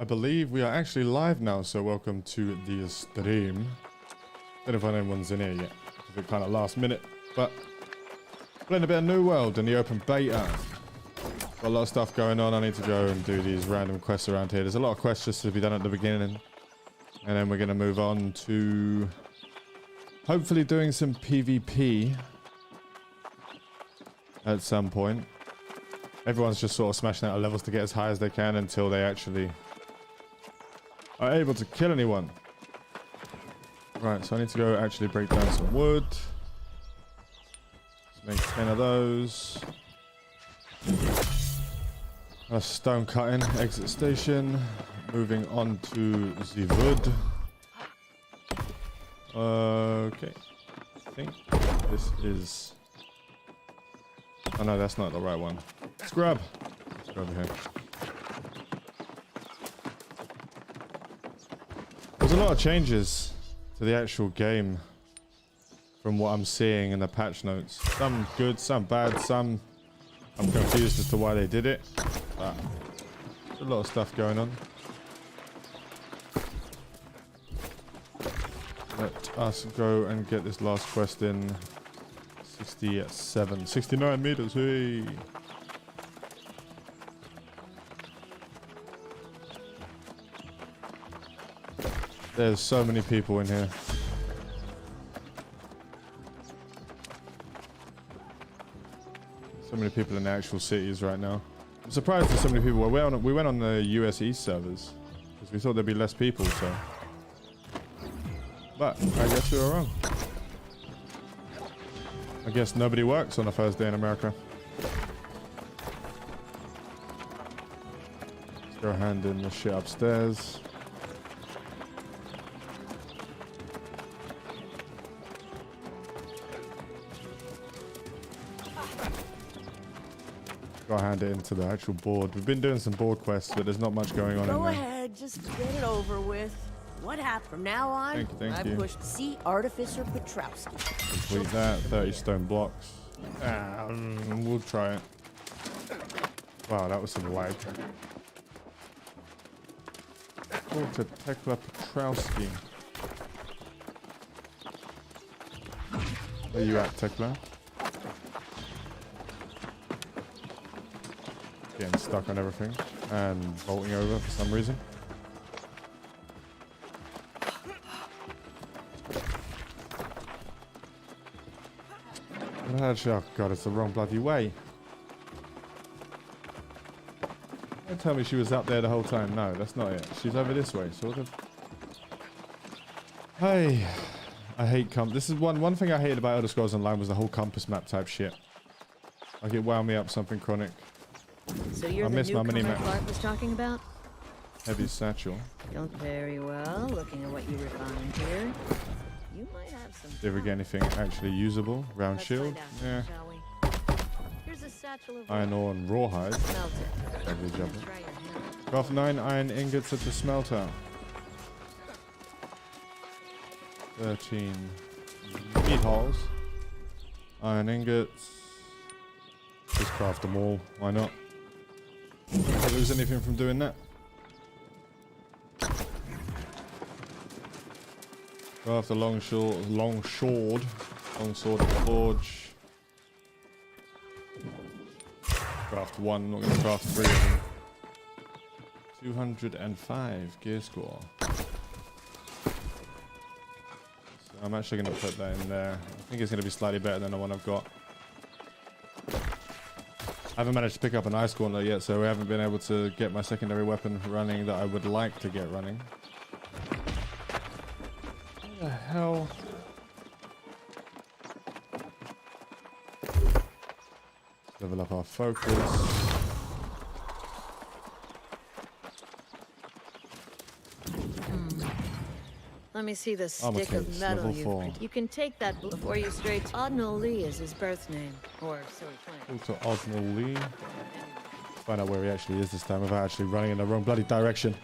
I believe we are actually live now, so welcome to the stream. Don't know if anyone's in here yet, because it's kind of last minute, but playing a bit of New World in the open beta. Got a lot of stuff going on. I need to go and do these random quests around here. There's a lot of quests just to be done at the beginning, and then we're going to move on to hopefully doing some PvP at some point. Everyone's just sort of smashing out levels to get as high as they can until they actually are able to kill anyone. Right, so I need to go actually break down some wood. Let's make 10 of those. A stone cutting, exit station. Moving on to the wood. Okay. I think this is... Oh no, that's not the right one. Scrub! Let's go over here. There's a lot of changes to the actual game from what I'm seeing in the patch notes. Some good, some bad, some I'm confused as to why they did it. But there's a lot of stuff going on. Let us go and get this last quest in. 69 meters, hey! There's so many people in here. So many people in the actual cities right now. I'm surprised there's so many people. We went on the US East servers because we thought there'd be less people, so. But I guess we were wrong. I guess nobody works on a Thursday in America. Let's go hand in the shit upstairs. Go hand it into the actual board. We've been doing some board quests, but there's not much going on in there. Go ahead, just get it over with. What happened? From now on, Thank you. I pushed C. Artificer Petrowski. Complete that. 30 stone blocks. We'll try it. Wow, that was some lag. Talk to Tekla Petrowski. Where you at, Tekla? Getting stuck on everything and vaulting over for some reason. Oh god, it's the wrong bloody way. Don't tell me she was up there the whole time. No, that's not it. She's over this way, sort of. Hey, I hate this is one thing I hated about Elder Scrolls Online was the whole compass map type shit. Like it wound me up something chronic. So you're the newcomer Clark was talking about? Heavy satchel. Don't very well. Looking at what you refined here, you might have some. Did we get anything actually usable? Round Let's shield? find out, Yeah. shall we? Here's a satchel of Iron ore and rawhide. Smelt it. Lovely job. Try your hand. Craft 9 iron ingots at the smelter. 13 meat hulls. Iron ingots. Just craft them all. Why not? Don't lose anything from doing that. Craft a long sword at the forge. Craft 1, not gonna craft 3 of them. 205 gear score. So I'm actually gonna put that in there. I think it's gonna be slightly better than the one I've got. I haven't managed to pick up an ice gauntlet yet, so we haven't been able to get my secondary weapon running that I would like to get running. What the hell? Level up our focus. Let me see the Armor stick of case, metal level 4. you can take that before you straight. Odnal Lee is his birth name, or so he claims. Talk to Osmal Lee. Find out where he actually is this time without actually running in the wrong bloody direction.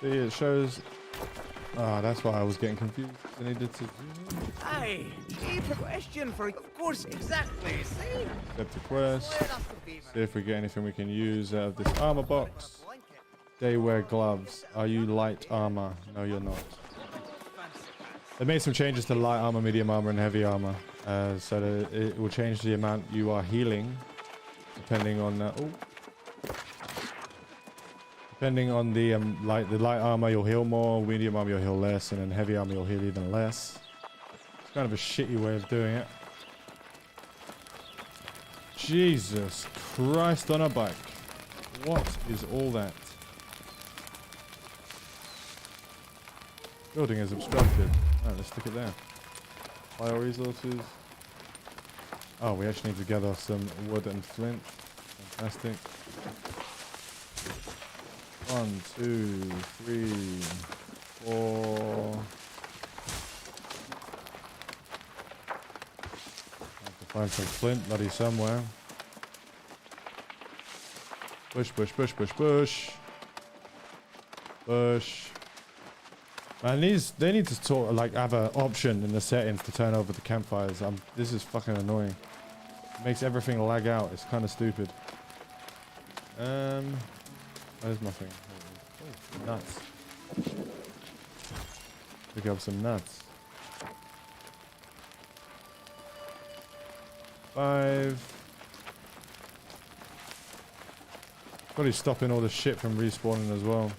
See, it shows Ah, that's why I was getting confused. I needed to Aye, keep a question for, of course, exactly. See? accept the quest. See if we get anything we can use out of this armor box. They wear gloves. Are you light armor? No, you're not. They made some changes to light armor, medium armor, and heavy armor, so that it will change the amount you are healing, depending on depending on the light armor, you'll heal more. Medium armor, you'll heal less, and then heavy armor, you'll heal even less. It's kind of a shitty way of doing it. Jesus Christ on a bike! What is all that? Building is obstructed. Oh, let's stick it there. Bio resources. Oh, we actually need to gather some wood and flint. Fantastic. 1, 2, 3, 4. I have to find some flint bloody somewhere. Bush, bush, bush, bush, bush. Bush. Man, they need to have an option in the settings to turn over the campfires. This is fucking annoying. It makes everything lag out. It's kind of stupid. Where's my thing? Oh, nuts. Pick up some nuts. 5. Probably stopping all the shit from respawning as well.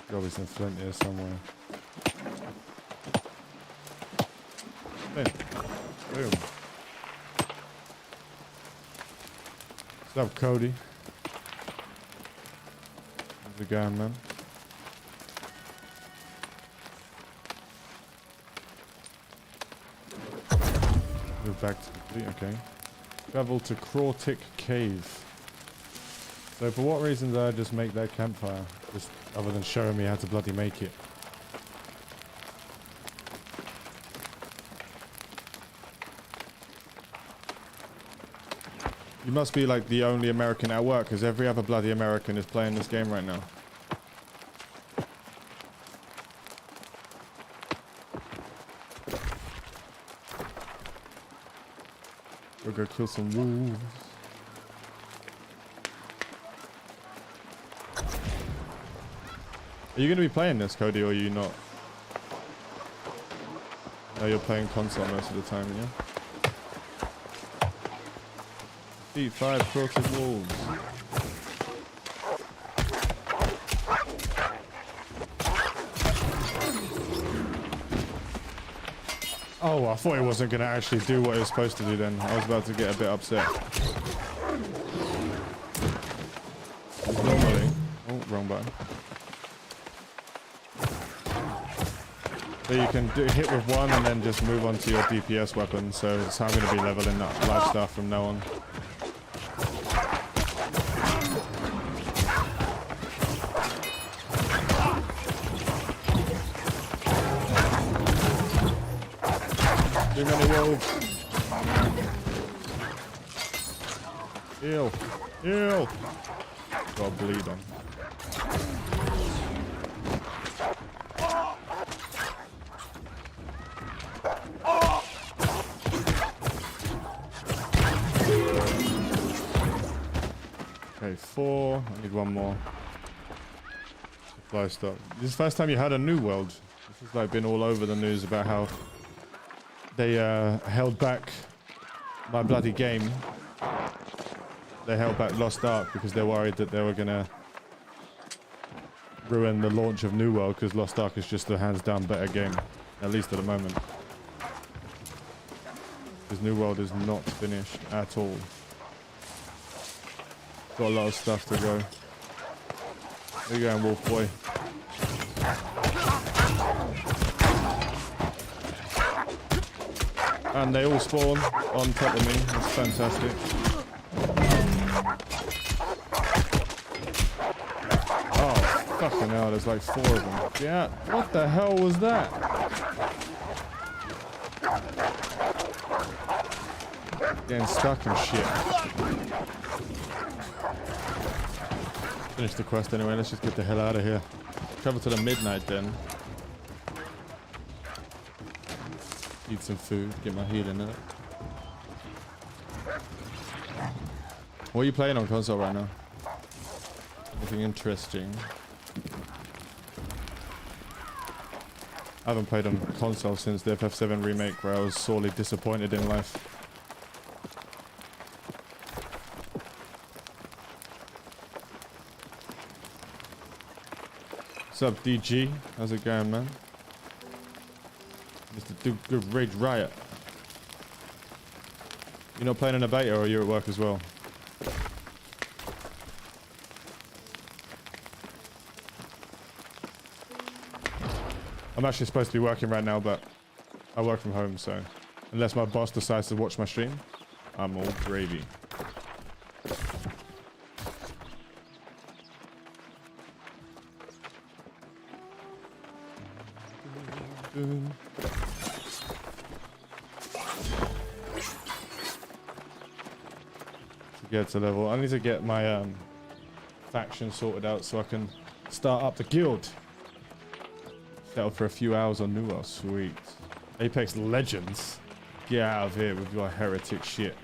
Probably some flint here somewhere. Flint. Boom. What's up, Cody? How's it going, man? Move back to complete, okay. Travel to Crawtic Cave. So for what reason did I just make that campfire? Just other than showing me how to bloody make it. You must be like the only American at work, because every other bloody American is playing this game right now. We'll go kill some wolves. Are you going to be playing this, Cody, or are you not? No, you're playing console most of the time, yeah? Defeat 5 Crawted wolves. Oh, I thought it wasn't going to actually do what it was supposed to do then. I was about to get a bit upset. Normally... Oh, wrong button. So you can hit with one and then just move on to your DPS weapon. So it's how I'm going to be leveling up life stuff from now on. Too many wolves. Heal. Heal. Got a bleed on. Okay, 4. I need one more. Supply stock. This is the first time you had a new world. This has like been all over the news about how they held back my bloody game. They held back Lost Ark because they're worried that they were gonna ruin the launch of New World, because Lost Ark is just a hands down better game, at least at the moment. Because New World is not finished at all. Got a lot of stuff to go. Where you going, Wolf Boy? And they all spawn on top of me. That's fantastic. Oh, fucking hell, there's like 4 of them. Yeah, what the hell was that? Getting stuck and shit. Finish the quest anyway. Let's just get the hell out of here. Travel to the midnight den. Eat some food. Get my healing in it. What are you playing on console right now? Anything interesting? I haven't played on console since the FF7 remake, where I was sorely disappointed in life. What's up, DG? How's it going, man? Mr. Good Rage Riot. You're not playing in a beta, or are you at work as well? I'm actually supposed to be working right now, but I work from home, so unless my boss decides to watch my stream, I'm all gravy. To get to level, I need to get my faction sorted out so I can start up the guild. Settled for a few hours on New World. Sweet. Apex Legends. Get out of here with your heretic shit.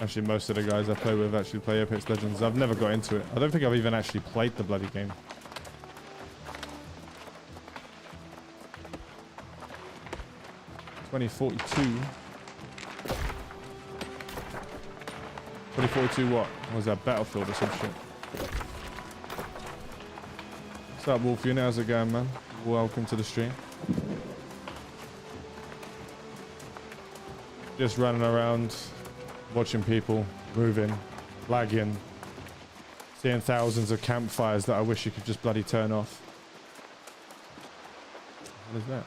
Actually, most of the guys I play with actually play Apex Legends. I've never got into it. I don't think I've even actually played the bloody game. $2042. 2042 what? Was that Battlefield or some shit? What's up, Wolfie? How's it going, man? Welcome to the stream. Just running around, watching people, moving, lagging, seeing thousands of campfires that I wish you could just bloody turn off. What is that?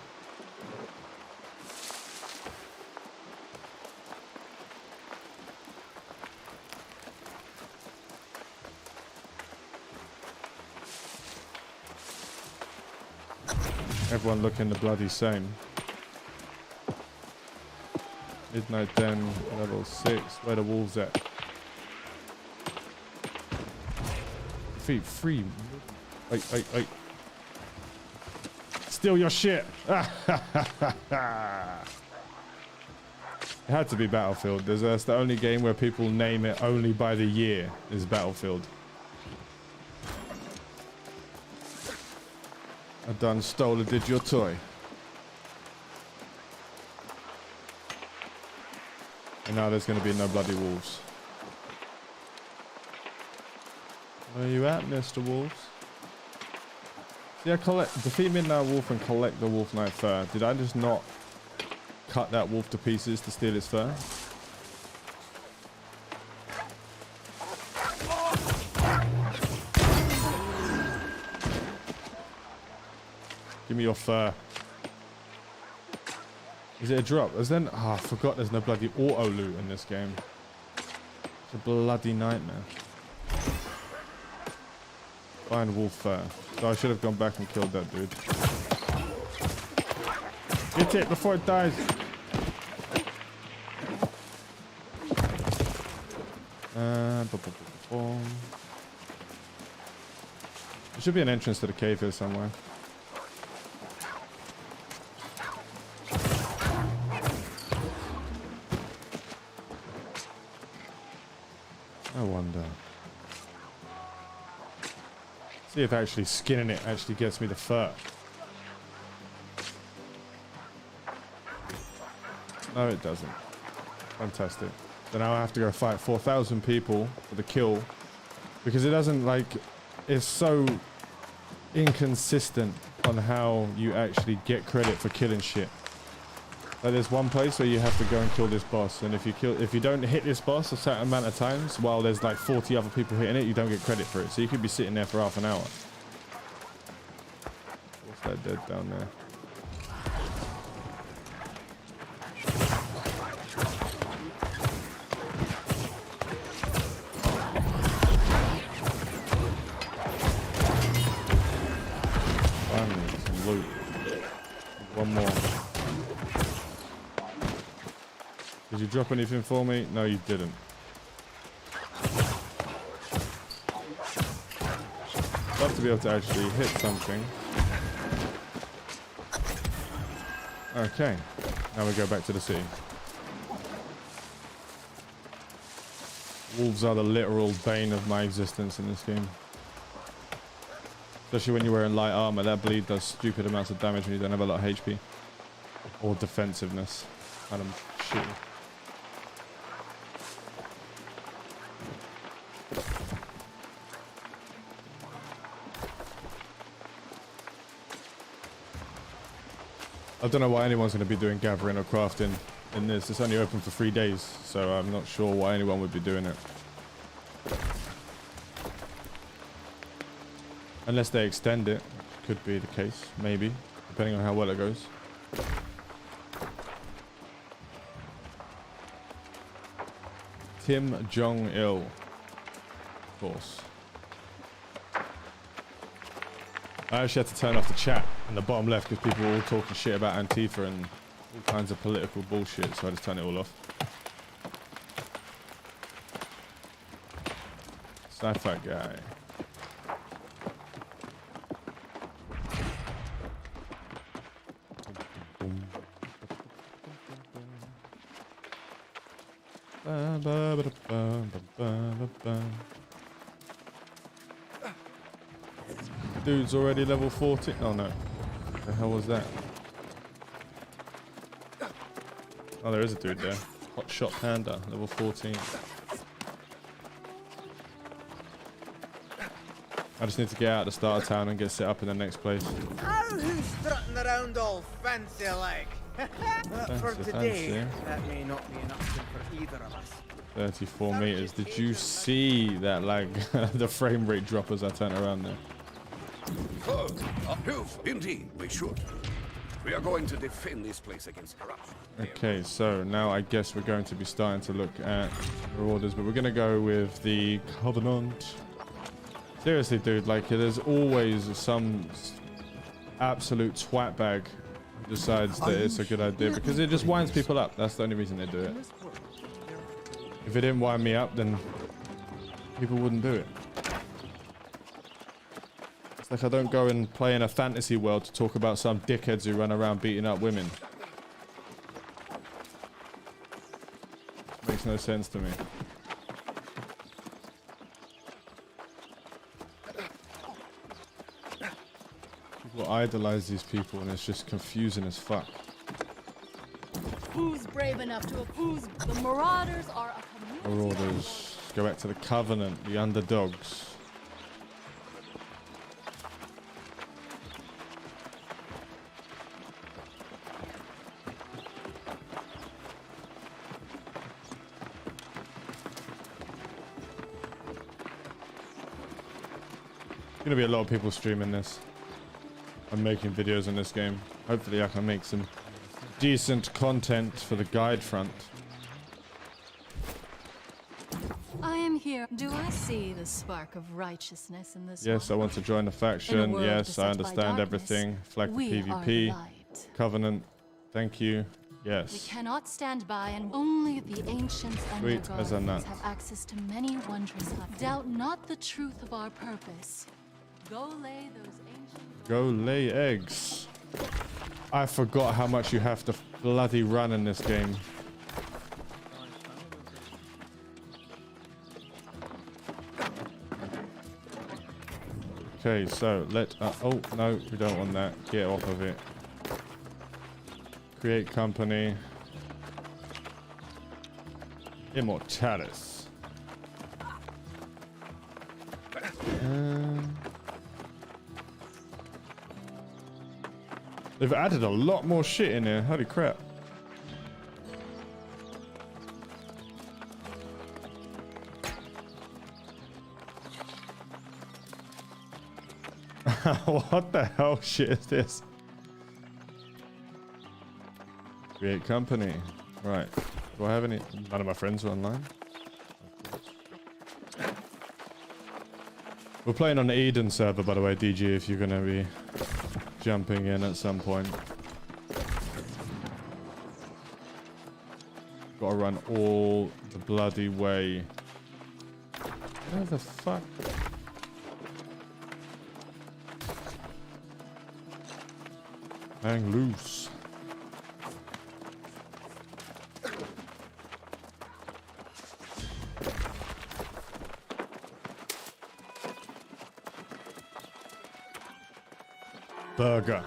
Everyone looking the bloody same. Midnight Den, level 6. Where the wolves at? Feet free. Wait. Steal your shit. It had to be Battlefield. That's the only game where people name it only by the year is Battlefield. I done stole and did your toy. And now there's going to be no bloody wolves. Where are you at, Mr. Wolves? Yeah, defeat Midnight Wolf and collect the Wolf Knight fur. Did I just not cut that wolf to pieces to steal its fur? Give me your fur. Is it a drop? As then, I forgot there's no bloody auto loot in this game. It's a bloody nightmare. Find wolf fur. So I should have gone back and killed that dude. Get it before it dies. There should be an entrance to the cave here somewhere. I wonder. See if actually skinning it actually gets me the fur. No, it doesn't. Fantastic. So now I have to go fight 4,000 people for the kill. Because it doesn't, like, it's so inconsistent on how you actually get credit for killing shit. Like, there's one place where you have to go and kill this boss, and if you don't hit this boss a certain amount of times, while there's like 40 other people hitting it, you don't get credit for it. So you could be sitting there for half an hour. What's that dead down there? Finally, some loot. One more. Did you drop anything for me? No, you didn't. Love to be able to actually hit something. Okay, now we go back to the city. Wolves are the literal bane of my existence in this game. Especially when you're wearing light armor, that bleed does stupid amounts of damage when you don't have a lot of HP. Or defensiveness. Kind of shitty. I don't know why anyone's going to be doing gathering or crafting in this. It's only open for 3 days, so I'm not sure why anyone would be doing it. Unless they extend it, which could be the case, maybe, depending on how well it goes. Kim Jong-il, of course. I actually had to turn off the chat in the bottom left because people were all talking shit about Antifa and all kinds of political bullshit, so I just turned it all off. Sci-fi guy. Dude's already level 40. Oh no. What the hell was that? Oh, there is a dude there. Hot Shot Panda, level 14. I just need to get out of the start of town and get set up in the next place. Oh, who's strutting around all fancy like? But for today, that may not be an option for either of us. 34 meters. Did you see that, like, the frame rate drop as I turn around there? Indeed, we should. We are going to defend this place against corruption. Okay, so now I guess we're going to be starting to look at orders, but we're going to go with the Covenant. Seriously, dude, like, there's always some absolute twat bag who decides that it's a good idea because it just winds people up. That's the only reason they do it. If it didn't wind me up, then people wouldn't do it. It's like I don't go and play in a fantasy world to talk about some dickheads who run around beating up women. Makes no sense to me. People idolize these people and it's just confusing as fuck. Who's brave enough to oppose? The Marauders are a community. Marauders. Go back to the Covenant, the underdogs. Gonna be a lot of people streaming this. I'm making videos on this game. Hopefully I can make some decent content for the guide front. I am here. Do I see the spark of righteousness in this? Yes, I want to join the faction. Yes, I understand everything. Flag for PvP. Covenant. Thank you. Yes. We cannot stand by, and only the ancients and Sweet their as a nut. guardians have access to many wondrous hunts. Doubt not the truth of our purpose. Go lay those ancient. Go lay eggs. I forgot how much you have to bloody run in this game. Okay, so oh no, we don't want that. Get off of it. Create company. Immortalis. They've added a lot more shit in here. Holy crap. What the hell shit is this? Create company. Right. Do I have any? None of my friends are online. We're playing on the Eden server, by the way, DG, if you're going to be jumping in at some point. Gotta run all the bloody way. Where the fuck? Hang loose. Burger.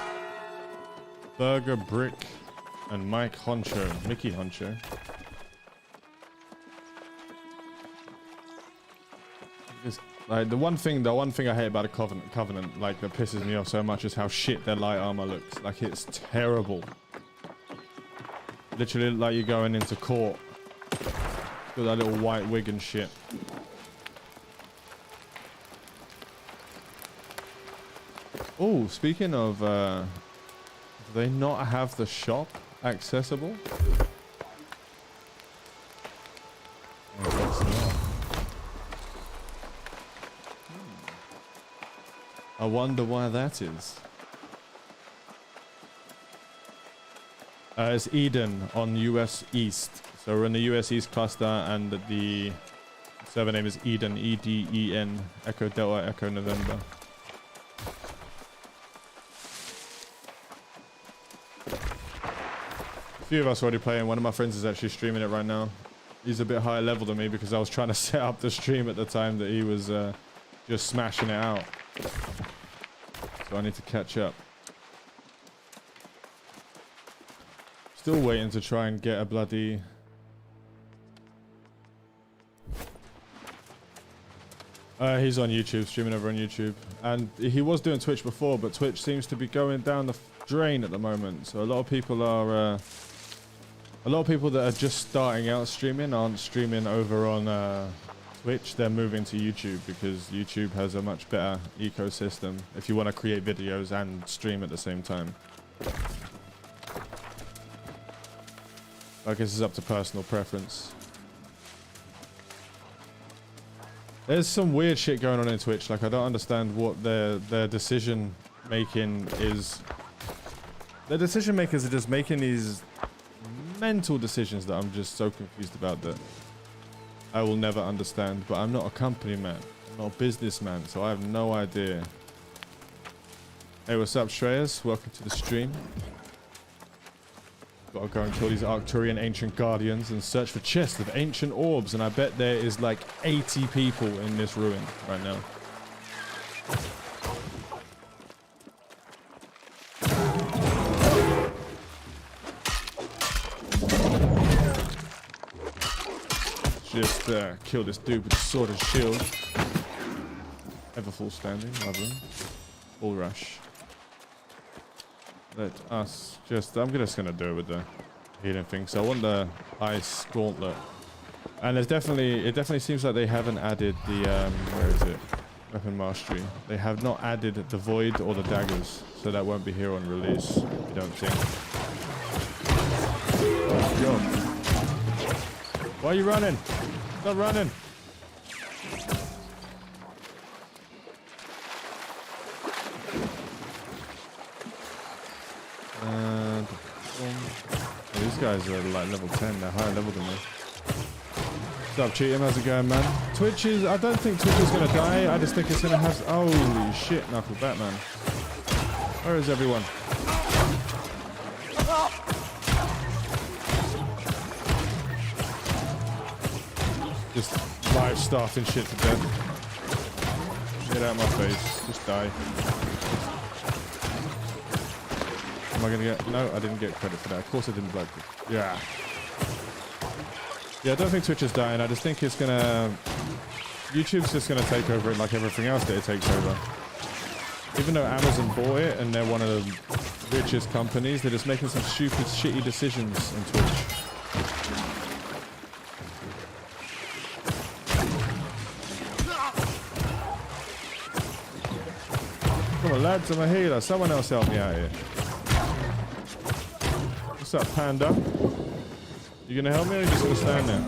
Burger, Brick, and Mike Honcho. Mickey Honcho. It's, like, the one thing I hate about a Covenant, like, that pisses me off so much is how shit their light armor looks. Like, it's terrible. Literally, like you're going into court with that little white wig and shit. Oh, speaking of, do they not have the shop accessible? I guess not. I wonder why that is. It's Eden on US East. So we're in the US East cluster, and the server name is Eden, E-D-E-N, Echo Delta, Echo November. A few of us already playing. One of my friends is actually streaming it right now. He's a bit higher level than me because I was trying to set up the stream at the time that he was just smashing it out. So I need to catch up. Still waiting to try and get a bloody... he's on YouTube, streaming over on YouTube. And he was doing Twitch before, but Twitch seems to be going down the drain at the moment. So a lot of people are... a lot of people that are just starting out streaming aren't streaming over on Twitch. They're moving to YouTube because YouTube has a much better ecosystem if you want to create videos and stream at the same time. I guess it's up to personal preference. There's some weird shit going on in Twitch. Like, I don't understand what their decision making is. Their decision makers are just making these mental decisions that I'm just so confused about that I will never understand. But I'm not a company man. I'm not a businessman, so I have no idea. Hey, what's up, Shreyas? Welcome to the stream. Gotta go and kill these Arcturian ancient guardians and search for chests of ancient orbs, and I bet there is like 80 people in this ruin right now. Just kill this dude with the sword and shield. Ever full standing, lovely. Full rush. Let us just... I'm just gonna do it with the healing thing. So I want the ice gauntlet. And there's definitely... It definitely seems like they haven't added the... where is it? Weapon mastery. They have not added the void or the daggers. So that won't be here on release. I don't think. Oh, God. Why are you running? Stop running. And these guys are like level 10, they're higher level than me. What's up, Cheatham? How's it going, man? Twitch is... I don't think Twitch is gonna die. I just think it's gonna have... Holy shit, Knuckle Batman. Where is everyone? Just live staffing shit to death. Get out of my face. Just die. Am I gonna get... No, I didn't get credit for that. Of course I didn't block it. Yeah. Yeah, I don't think Twitch is dying. I just think it's gonna... YouTube's just gonna take over it like everything else that it takes over. Even though Amazon bought it and they're one of the richest companies, they're just making some stupid, shitty decisions on Twitch. Come on, lads, I'm a healer. Someone else help me out here. What's up, Panda? You gonna help me or are you just gonna stand there?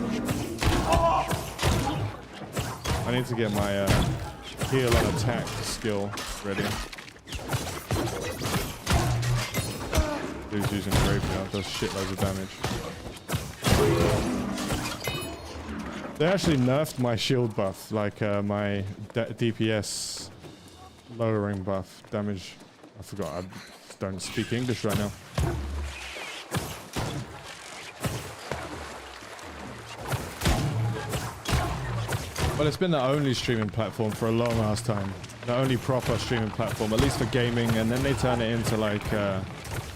I need to get my heal and attack skill ready. Dude's using graveyard, does shitloads of damage. They actually nerfed my shield buff, like my DPS lowering buff damage. I forgot. just don't speak English right now. Well, it's been the only streaming platform for a long ass time. The only proper streaming platform, at least for gaming, and then they turn it into like,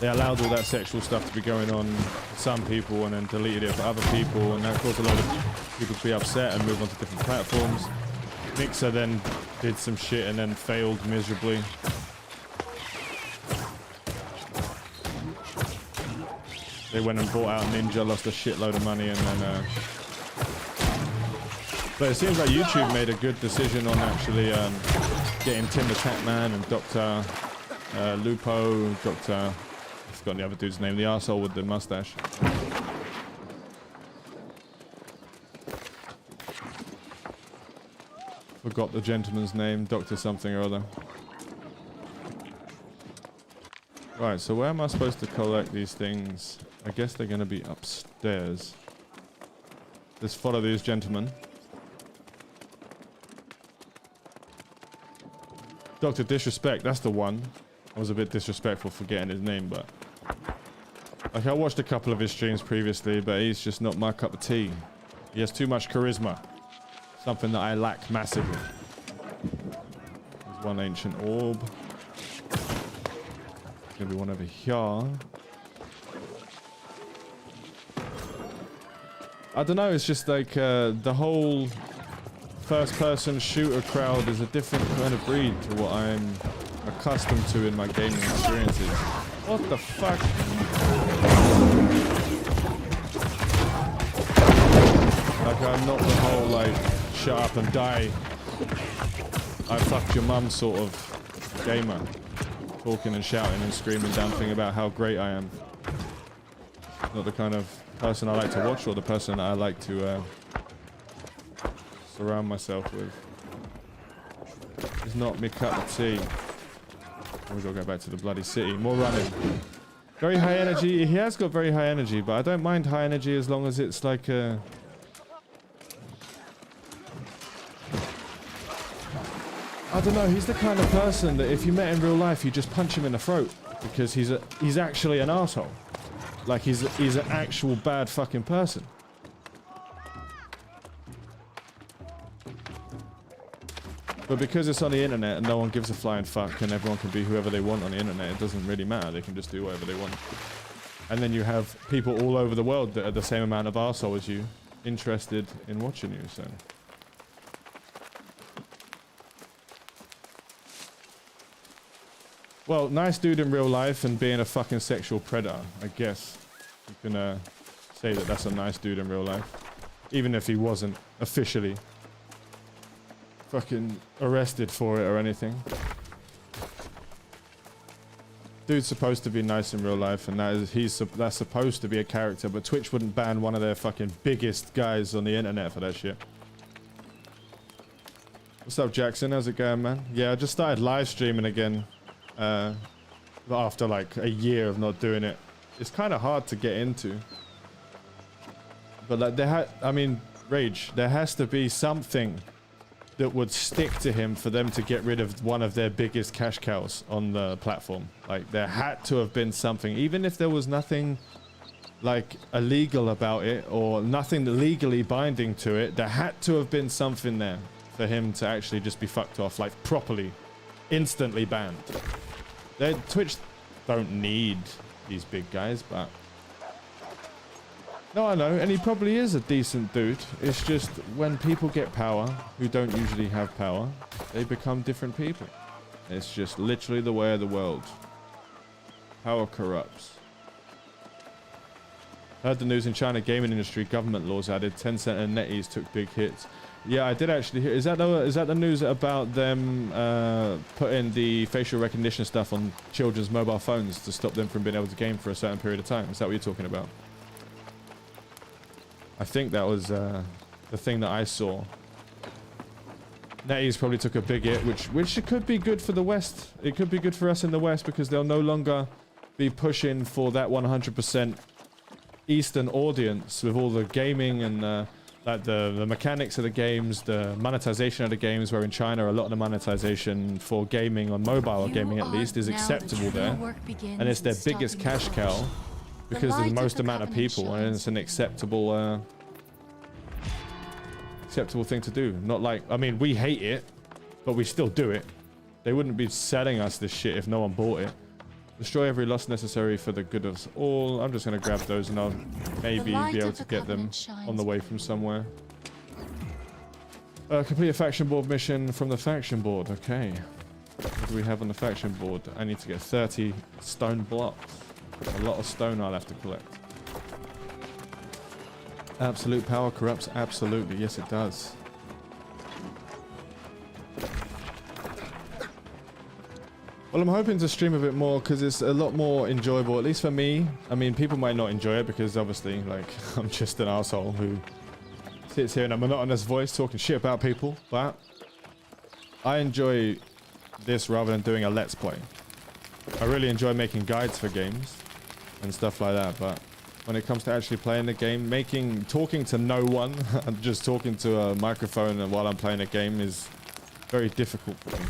they allowed all that sexual stuff to be going on for some people and then deleted it for other people, and that caused a lot of people to be upset and move on to different platforms. Mixer then did some shit and then failed miserably. They went and bought out Ninja, lost a shitload of money, and then but it seems like YouTube made a good decision on actually getting Tim the Tatman and Dr. Lupo, I've forgotten the other dude's name, the arsehole with the mustache. Forgot the gentleman's name, Dr. something or other. Right, so where am I supposed to collect these things? I guess they're going to be upstairs. Let's follow these gentlemen. Dr. Disrespect, that's the one. I was a bit disrespectful for getting his name, but... Like, I watched a couple of his streams previously, but he's just not my cup of tea. He has too much charisma. Something that I lack massively. There's one ancient orb. There's gonna be one over here. I don't know, it's just like the whole first-person shooter crowd is a different kind of breed to what I'm accustomed to in my gaming experiences. What the fuck? Like, I'm not the whole, like, shut up and die, I fucked your mum sort of gamer. Talking and shouting and screaming down thing about how great I am. Not the kind of person I like to watch or the person that I like to surround myself with. It's not me cup of tea. We gotta go back to the bloody city. More running. Very high energy. He has got very high energy, but I don't mind high energy as long as it's like a... I don't know, he's the kind of person that if you met in real life, you just punch him in the throat because he's actually an asshole. Like he's an actual bad fucking person. But because it's on the internet and no one gives a flying fuck and everyone can be whoever they want on the internet, it doesn't really matter. They can just do whatever they want. And then you have people all over the world that are the same amount of arsehole as you, interested in watching you, so... Well, nice dude in real life and being a fucking sexual predator, I guess. You can say that that's a nice dude in real life. Even if he wasn't officially fucking arrested for it or anything. Dude's supposed to be nice in real life and that's supposed to be a character, but Twitch wouldn't ban one of their fucking biggest guys on the internet for that shit. What's up, Jackson? How's it going, man? Yeah, I just started live streaming again. After like a year of not doing it. It's kind of hard to get into, but like I mean, Rage, there has to be something that would stick to him for them to get rid of one of their biggest cash cows on the platform. Like there had to have been something, even if there was nothing like illegal about it or nothing legally binding to it, there had to have been something there for him to actually just be fucked off, like properly, instantly banned. Twitch don't need these big guys, but... No, I know, and he probably is a decent dude. It's just when people get power, who don't usually have power, they become different people. It's just literally the way of the world. Power corrupts. Heard the news in China gaming industry, government laws added, Tencent and NetEase took big hits. Yeah, I did actually hear. Is that the news about them putting the facial recognition stuff on children's mobile phones to stop them from being able to game for a certain period of time? Is that what you're talking about? I think that was the thing that I saw. NetEase probably took a big hit, which could be good for the West. It could be good for us in the West because they'll no longer be pushing for that 100% Eastern audience with all the gaming and like the mechanics of the games, the monetization of the games, where in China a lot of the monetization for gaming on mobile gaming at least is acceptable there, and it's their biggest cash cow because of the most amount of people, and it's an acceptable thing to do. Not like, I mean, we hate it, but we still do it. They wouldn't be selling us this shit if no one bought it. Destroy every loss necessary for the good of us all. I'm just going to grab those and I'll maybe be able to get them on the way from somewhere. Complete a faction board mission from the faction board. Okay. What do we have on the faction board? I need to get 30 stone blocks. A lot of stone I'll have to collect. Absolute power corrupts absolutely. Yes, it does. Well, I'm hoping to stream a bit more because it's a lot more enjoyable, at least for me. I mean, people might not enjoy it because obviously, like, I'm just an asshole who sits here in a monotonous voice talking shit about people, but I enjoy this rather than doing a let's play. I really enjoy making guides for games and stuff like that, but when it comes to actually playing the game, talking to no one and just talking to a microphone while I'm playing a game is very difficult for me.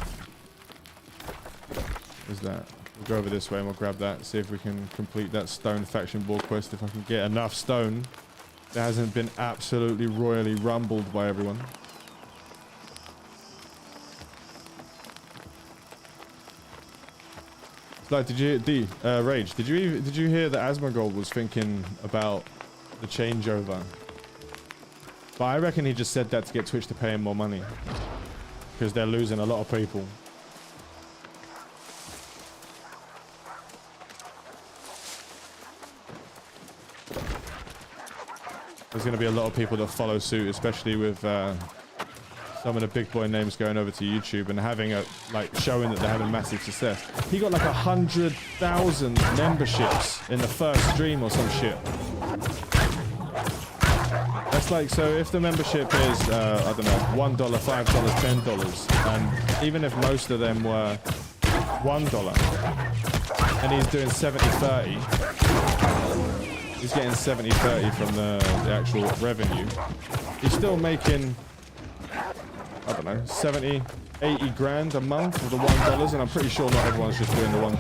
Is that? We'll go over this way and we'll grab that, see if we can complete that stone faction board quest, if I can get enough stone that hasn't been absolutely royally rumbled by everyone. Like, Rage, did you hear that Asmongold was thinking about the changeover? But I reckon he just said that to get Twitch to pay him more money because they're losing a lot of people. There's going to be a lot of people that follow suit, especially with some of the big boy names going over to YouTube and having showing that they're having massive success. He got like 100,000 memberships in the first stream or some shit. That's like, so if the membership is, I don't know, $1, $5, $10, and even if most of them were $1, and he's doing 70-30, he's getting 70-30 from the actual revenue. He's still making, I don't know, 70, 80 grand a month for the $1, and I'm pretty sure not everyone's just doing the $1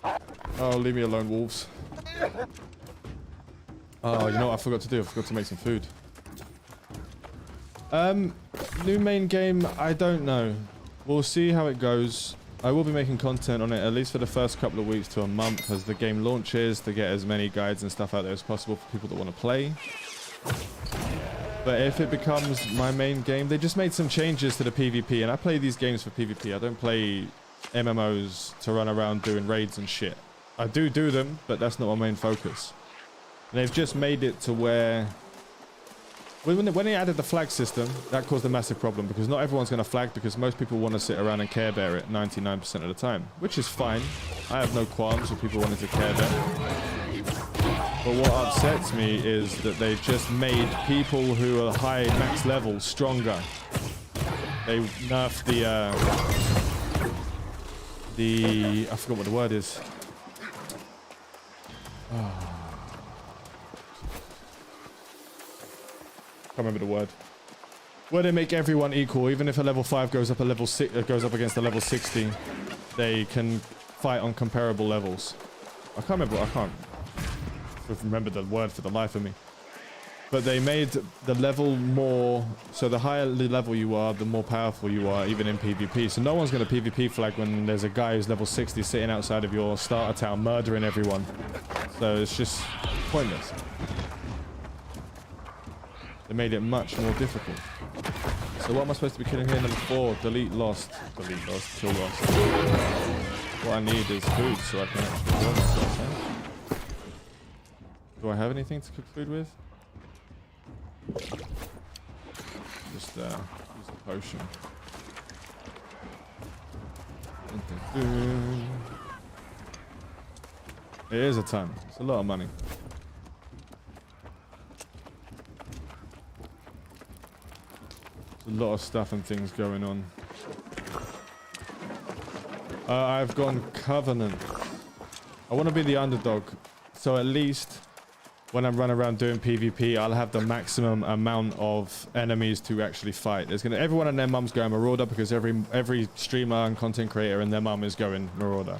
thing. Oh, leave me alone, wolves. Oh, you know what I forgot to do? I forgot to make some food. New main game, I don't know. We'll see how it goes. I will be making content on it at least for the first couple of weeks to a month as the game launches, to get as many guides and stuff out there as possible for people that want to play. But if it becomes my main game, they just made some changes to the PvP, and I play these games for PvP. I don't play MMOs to run around doing raids and shit. I do them, but that's not my main focus. And they've just made it to where when they added the flag system, that caused a massive problem because not everyone's going to flag because most people want to sit around and care bear it 99% of the time, which is fine. I have no qualms with people wanting to care bear. But what upsets me is that they just made people who are high max level stronger. They nerfed the I forgot what the word is. Oh. Can't remember the word. Where they make everyone equal, even if a level 5 goes up a level 6, goes up against a level 60, they can fight on comparable levels. I can't remember the word for the life of me. But they made the level more, so the higher the level you are, the more powerful you are, even in PvP. So no one's going to PvP flag when there's a guy who's level 60 sitting outside of your starter town murdering everyone. So it's just pointless. They made it much more difficult. So what am I supposed to be killing here? Number 4, delete lost. Delete lost, kill lost. What I need is food so I can actually kill myself. Huh? Do I have anything to cook food with? Just use a potion. It is a ton. It's a lot of money. There's a lot of stuff and things going on. I've gone Covenant. I want to be the underdog, so at least when I'm running around doing PvP, I'll have the maximum amount of enemies to actually fight. There's gonna everyone and their mum's going Marauder because every streamer and content creator and their mum is going Marauder.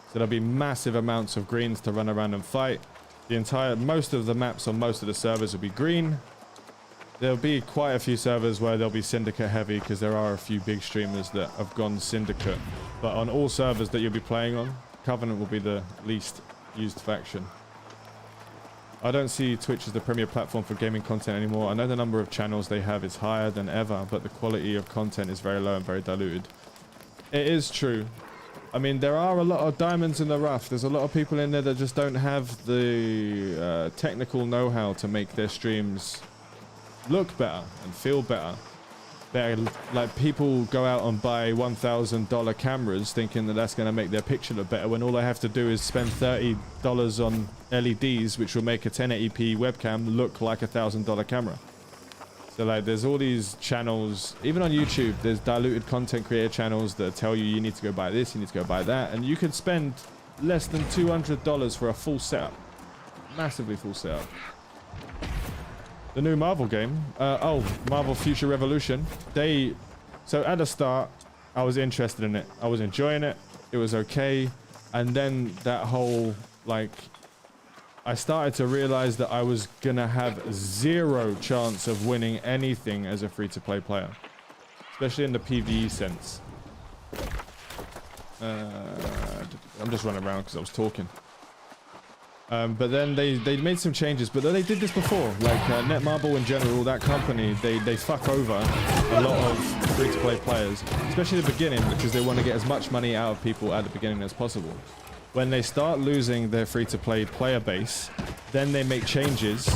So there'll be massive amounts of greens to run around and fight. Most of the maps on most of the servers will be green. There'll be quite a few servers where they'll be Syndicate heavy because there are a few big streamers that have gone Syndicate. But on all servers that you'll be playing on, Covenant will be the least used faction. I don't see Twitch as the premier platform for gaming content anymore. I know the number of channels they have is higher than ever, but the quality of content is very low and very diluted. It is true. I mean, there are a lot of diamonds in the rough. There's a lot of people in there that just don't have the technical know-how to make their streams look better and feel better. Like, people go out and buy $1,000 cameras thinking that that's going to make their picture look better, when all they have to do is spend $30 on LEDs, which will make a 1080p webcam look like a $1,000 camera. So, like, there's all these channels, even on YouTube, there's diluted content creator channels that tell you you need to go buy this, you need to go buy that, and you could spend less than $200 for a full setup. Massively full setup. The new Marvel game, Marvel Future Revolution, so at the start, I was interested in it. I was enjoying it. It was okay. And then that whole, like, I started to realize that I was gonna have zero chance of winning anything as a free-to-play player, especially in the PvE sense. I'm just running around because I was talking. But then they made some changes, but they did this before. Like Netmarble in general, that company, they fuck over a lot of free-to-play players, especially at the beginning, because they want to get as much money out of people at the beginning as possible. When they start losing their free-to-play player base, then they make changes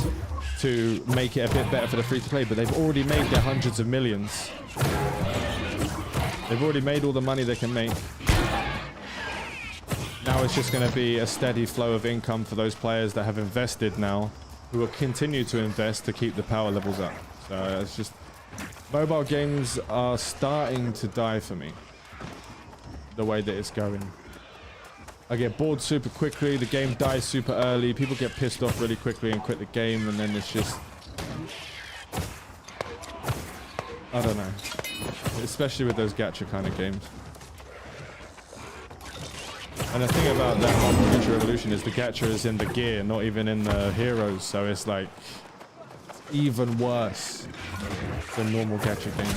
to make it a bit better for the free-to-play, but they've already made their hundreds of millions. They've already made all the money they can make. Now it's just going to be a steady flow of income for those players that have invested now, who will continue to invest to keep the power levels up. So it's just, mobile games are starting to die for me, the way that it's going. I get bored super quickly, the game dies super early, people get pissed off really quickly and quit the game, and then it's just, I don't know, especially with those gacha kind of games. And the thing about that Marvel Future Revolution is the gacha is in the gear, not even in the heroes, so it's like even worse than normal gacha games.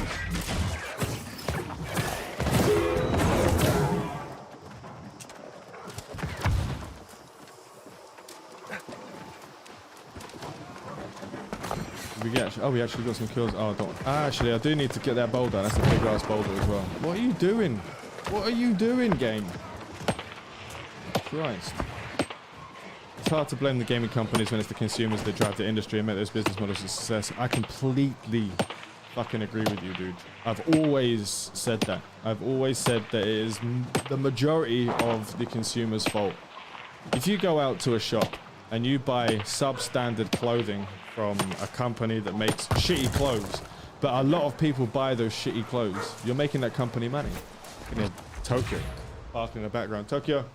We actually got some kills. Oh, actually, I do need to get that boulder. That's a big ass boulder as well. What are you doing? What are you doing, game? Christ. It's hard to blame the gaming companies when it's the consumers that drive the industry and make those business models a success. I completely fucking agree with you, dude. I've always said that. I've always said that it is the majority of the consumer's fault. If you go out to a shop and you buy substandard clothing from a company that makes shitty clothes, but a lot of people buy those shitty clothes, you're making that company money. You know, Tokyo, barking in the background. Tokyo.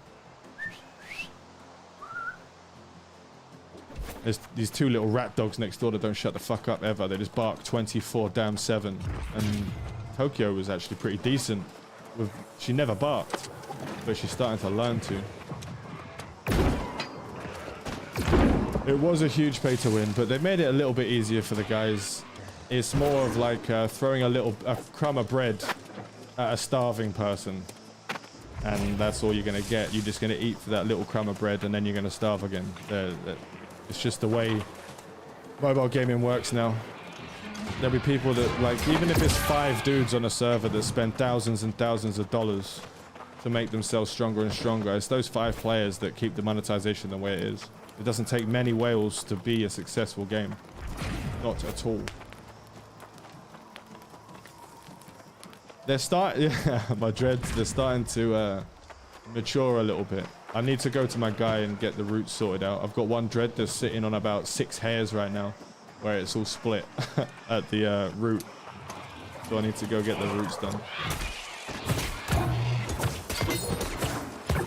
There's these two little rat dogs next door that don't shut the fuck up ever. They just bark 24/7. And Tokyo was actually pretty decent. She never barked, but she's starting to learn to. It was a huge pay to win, but they made it a little bit easier for the guys. It's more of like throwing a crumb of bread at a starving person, and that's all you're gonna get. You're just gonna eat for that little crumb of bread, and then you're gonna starve again. It's just the way mobile gaming works now. There'll be people that, like, even if it's 5 dudes on a server that spend thousands and thousands of dollars to make themselves stronger and stronger, it's those 5 players that keep the monetization the way it is. It doesn't take many whales to be a successful game. Not at all. They're my dreads, they're starting to mature a little bit. I need to go to my guy and get the roots sorted out. I've got one dread that's sitting on about 6 hairs right now, where it's all split at the root. So I need to go get the roots done. I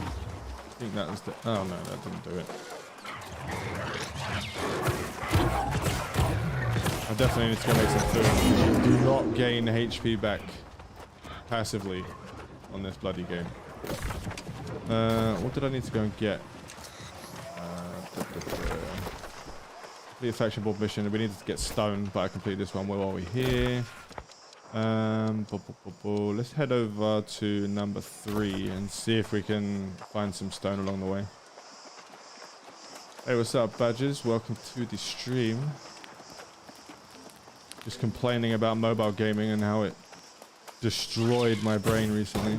think that was the... Oh no, that didn't do it. definitely need to go make some food. You do not gain HP back passively on this bloody game. What did I need to go and get? Complete a faction board mission. We needed to get stone, but I completed this one. Where are we here? Let's head over to number 3 and see if we can find some stone along the way. Hey, what's up, badges? Welcome to the stream. Just complaining about mobile gaming and how it destroyed my brain recently.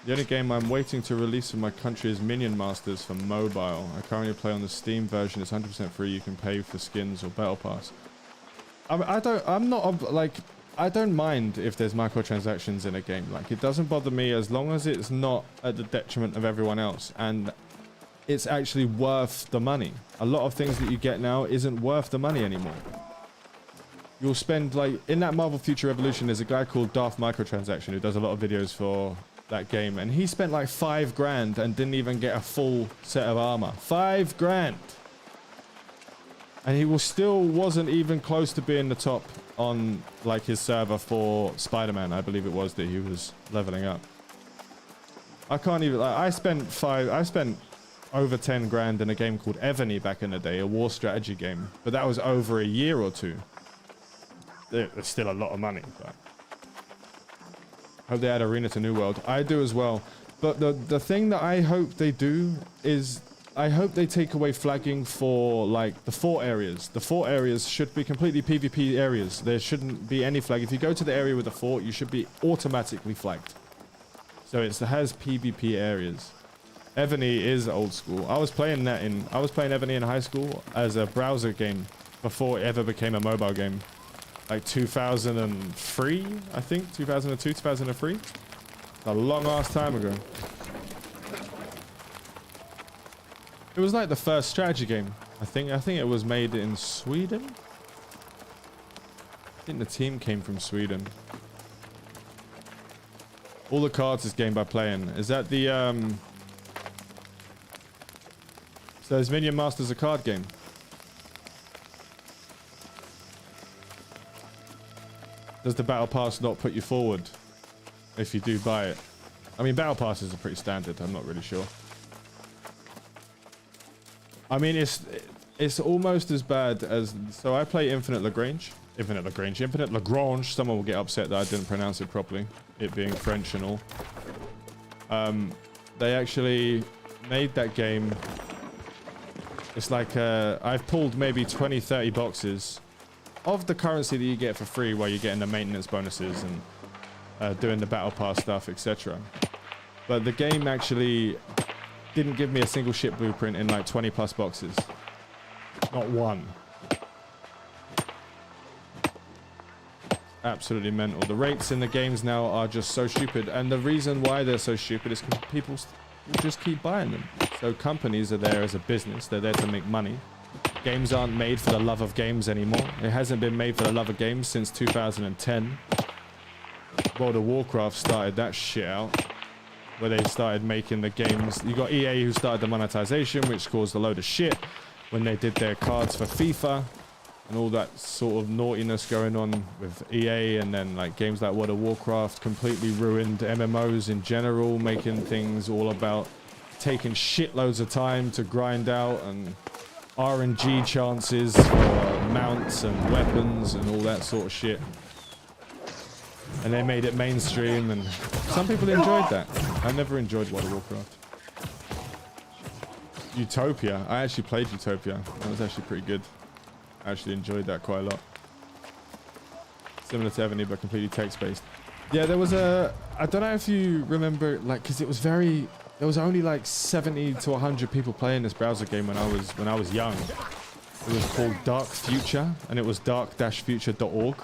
The only game I'm waiting to release in my country is Minion Masters for mobile. I currently play on the Steam version. It's 100% free. You can pay for skins or battle pass. I don't mind if there's microtransactions in a game. Like, it doesn't bother me as long as it's not at the detriment of everyone else and it's actually worth the money. A lot of things that you get now isn't worth the money anymore. You'll spend, like, in that Marvel Future Revolution, there's a guy called Daft Microtransaction who does a lot of videos for that game, and he spent like 5 grand and didn't even get a full set of armor. 5 grand, and he wasn't even close to being the top on like his server for Spider-Man, I believe it was, that he was leveling up. I can't even, like, I spent over 10 grand in a game called Ebony back in the day, a war strategy game, but that was over a year or two. It's still a lot of money, but hope they add Arena to New World. I do as well. But the thing that I hope they do is I hope they take away flagging for like the fort areas. The fort areas should be completely PvP areas. There shouldn't be any flag. If you go to the area with the fort, you should be automatically flagged. So it has PvP areas. Ebony is old school. I was playing Ebony in high school as a browser game before it ever became a mobile game. Like 2003, I think, 2002, 2003. A long ass time ago. It was like the first strategy game. I think it was made in Sweden. I think the team came from Sweden. All the cards is gained by playing. Is that the So is Minion Masters a card game? Does the battle pass not put you forward if you do buy it? I mean, battle passes are pretty standard. I'm not really sure. I mean, it's almost as bad as, so I play Infinite Lagrange. Someone will get upset that I didn't pronounce it properly, it being French and all. They actually made that game. It's like I've pulled maybe 20-30 boxes of the currency that you get for free while you're getting the maintenance bonuses and doing the battle pass stuff, etc. But the game actually didn't give me a single ship blueprint in like 20 plus boxes. Not one. Absolutely mental. The rates in the games now are just so stupid, and the reason why they're so stupid is because people just keep buying them. So companies are there as a business. They're there to make money. Games aren't made for the love of games anymore. It hasn't been made for the love of games since 2010. World of Warcraft started that shit out, where they started making the games. You got EA who started the monetization, which caused a load of shit when they did their cards for FIFA and all that sort of naughtiness going on with EA, and then like games like World of Warcraft completely ruined MMOs in general, making things all about taking shitloads of time to grind out and RNG chances for mounts and weapons and all that sort of shit. And they made it mainstream, and some people enjoyed that. I never enjoyed World of Warcraft. Utopia. I actually played Utopia. That was actually pretty good. I actually enjoyed that quite a lot. Similar to Ebony, but completely text-based. Yeah, there was a... I don't know if you remember, like, because it was very... There was only like 70 to 100 people playing this browser game when I was young. It was called Dark Future, and it was dark-future.org.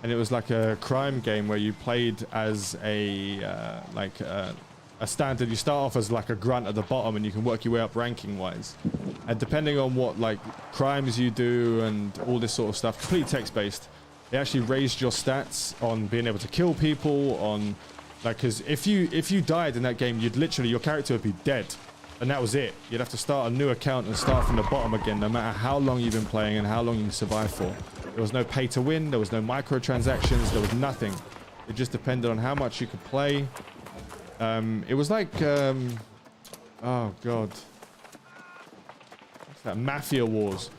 And it was like a crime game where you played as a standard. You start off as like a grunt at the bottom, and you can work your way up ranking-wise. And depending on what like crimes you do and all this sort of stuff, completely text-based, they actually raised your stats on being able to kill people, on Like, because if you died in that game, you'd literally, your character would be dead. And that was it. You'd have to start a new account and start from the bottom again, no matter how long you've been playing and how long you survive for. There was no pay to win. There was no microtransactions. There was nothing. It just depended on how much you could play. It was like, oh God. What's that? Mafia Wars.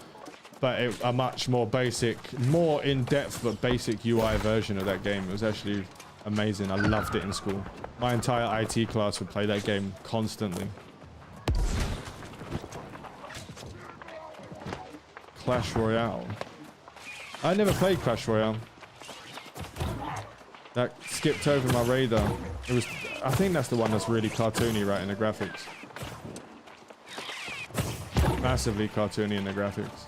But a much more basic, more in-depth, but basic UI version of that game. It was actually amazing. I loved it in school. My entire IT class would play that game constantly. Clash Royale. I never played Clash Royale. That skipped over my radar. It was, I think that's the one that's really cartoony, right, in the graphics. Massively cartoony in the graphics.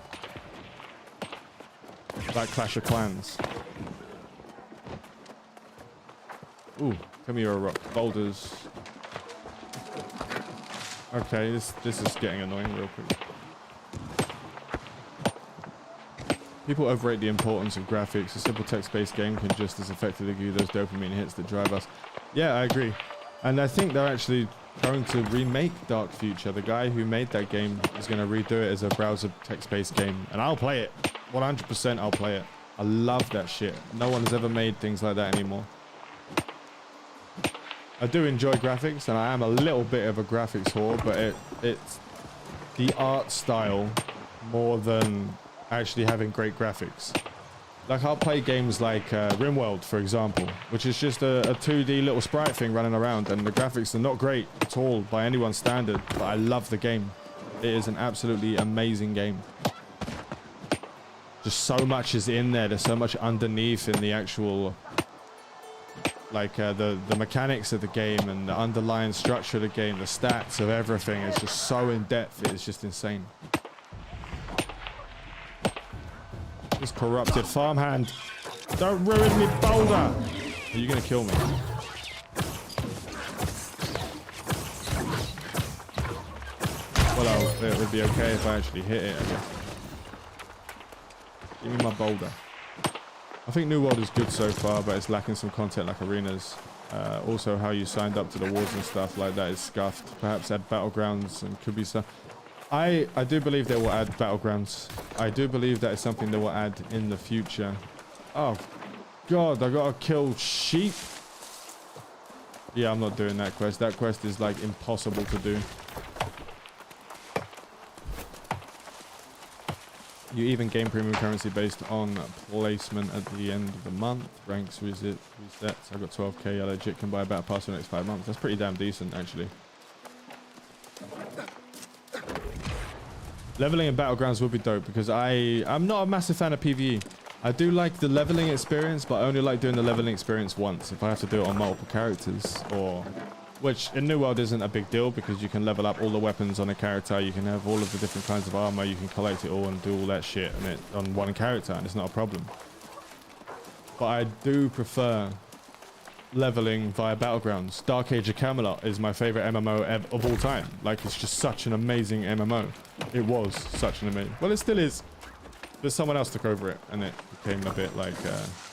Like Clash of Clans. Ooh, come here, a rock. Boulders. Okay, this is getting annoying real quick. People overrate the importance of graphics. A simple text-based game can just as effectively give you those dopamine hits that drive us. Yeah, I agree. And I think they're actually going to remake Dark Future. The guy who made that game is going to redo it as a browser text-based game. And I'll play it. 100% I'll play it. I love that shit. No one has ever made things like that anymore. I do enjoy graphics, and I am a little bit of a graphics whore, but it's the art style more than actually having great graphics. Like, I'll play games like RimWorld, for example, which is just a 2D little sprite thing running around, and the graphics are not great at all by anyone's standard, but I love the game. It is an absolutely amazing game. Just so much is in there. There's so much underneath in the actual, like, the mechanics of the game and the underlying structure of the game, the stats of everything. It's just so in depth. It's just insane. This corrupted farmhand. Don't ruin me boulder. Are you gonna kill me? Well, it would be okay if I actually hit it, I guess. Give me my boulder. I think New World is good so far, but it's lacking some content like arenas. Also, how you signed up to the wars and stuff like that is scuffed. Perhaps add battlegrounds and could be stuff. I do believe they will add battlegrounds. I do believe that is something they will add in the future. Oh, God, I gotta kill sheep. Yeah, I'm not doing that quest. That quest is like impossible to do. You even gain premium currency based on placement at the end of the month. Ranks resets. I've got 12k. I legit can buy a battle pass for the next 5 months. That's pretty damn decent, actually. Leveling in Battlegrounds would be dope because I'm not a massive fan of PvE. I do like the leveling experience, but I only like doing the leveling experience once. If I have to do it on multiple characters, or which in New World isn't a big deal because you can level up all the weapons on a character. You can have all of the different kinds of armor. You can collect it all and do all that shit on one character, and it's not a problem. But I do prefer leveling via Battlegrounds. Dark Age of Camelot is my favorite MMO of all time. Like, it's just such an amazing MMO. It was such an amazing... Well, it still is. But someone else took over it, and it became a bit like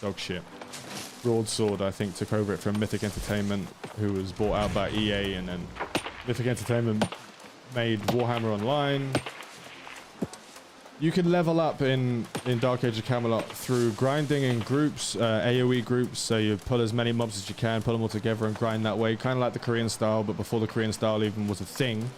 dog shit. Broadsword, I think, took over it from Mythic Entertainment, who was bought out by EA, and then Mythic Entertainment made Warhammer Online. You can level up in Dark Age of Camelot through grinding in groups, AoE groups, so you pull as many mobs as you can, pull them all together and grind that way, kind of like the Korean style, but before the Korean style even was a thing.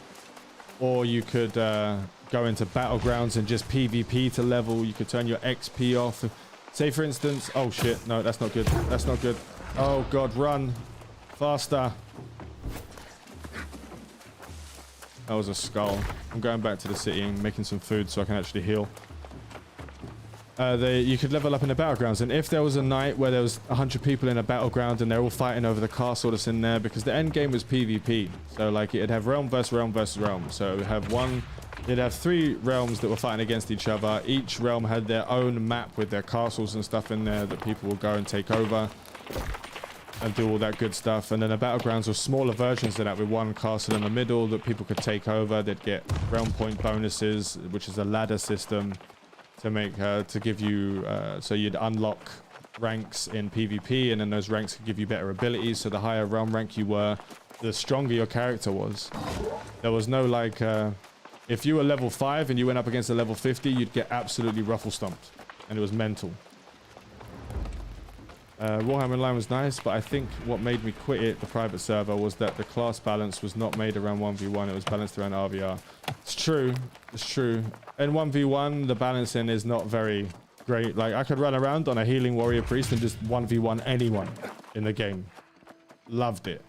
Or you could go into Battlegrounds and just PvP to level. You could turn your XP off. Say, for instance... Oh, shit. No, that's not good. That's not good. Oh, God. Run. Faster. That was a skull. I'm going back to the city and making some food so I can actually heal. You could level up in the Battlegrounds. And if there was a night where there was 100 people in a battleground and they're all fighting over the castle that's in there, because the end game was PvP. So, like, it'd have realm versus realm versus realm. So, it'd have 3 realms that were fighting against each other. Each realm had their own map with their castles and stuff in there that people would go and take over and do all that good stuff. And then the Battlegrounds were smaller versions of that with one castle in the middle that people could take over. They'd get realm point bonuses, which is a ladder system to make to give you so you'd unlock ranks in PvP, and then those ranks could give you better abilities. So the higher realm rank you were, the stronger your character was. There was no like, if you were level 5 and you went up against a level 50, you'd get absolutely ruffle stomped, and it was mental. Warhammer Online was nice, but I think what made me quit it, the private server, was that the class balance was not made around 1v1. It was balanced around RVR. It's true. It's true. In 1v1, the balancing is not very great. Like, I could run around on a healing warrior priest and just 1v1 anyone in the game. Loved it.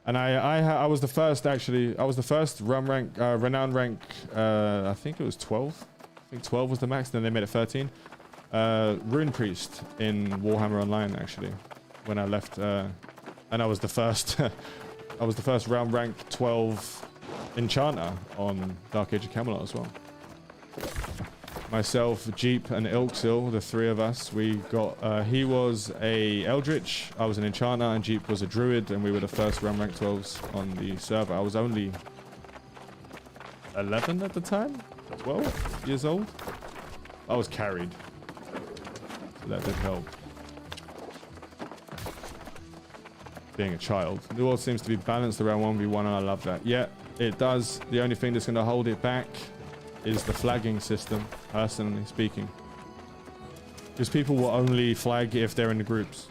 And I was the first, actually. I was the first renown rank. I think it was 12. I think 12 was the max. Then they made it 13. Rune priest in Warhammer Online, actually, when I left, and I was the first I was the first round rank 12 enchanter on Dark Age of Camelot as well. Myself, Jeep, and Ilksil, the three of us, we got, he was a Eldritch, I was an enchanter, and Jeep was a druid, and we were the first round rank 12s on the server. I was only 11 at the time, 12 years old. I was carried. That did help. Being a child. The world seems to be balanced around 1v1, and I love that. Yeah, it does. The only thing that's going to hold it back is the flagging system, personally speaking. Because people will only flag if they're in the groups.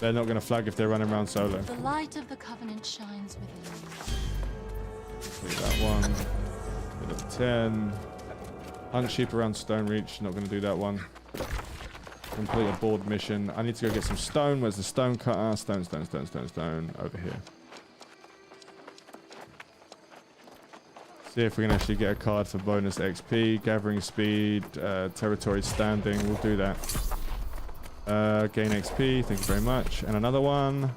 They're not going to flag if they're running around solo. The light of the covenant shines within you. That one. Bit of 10. Hunt sheep around Stone Reach. Not going to do that one. Complete a board mission. I need to go get some stone. Where's the stone cutter? Stone, stone, stone, stone, stone. Over here. See if we can actually get a card for bonus XP, gathering speed, territory standing. We'll do that. Gain XP. Thank you very much. And another one.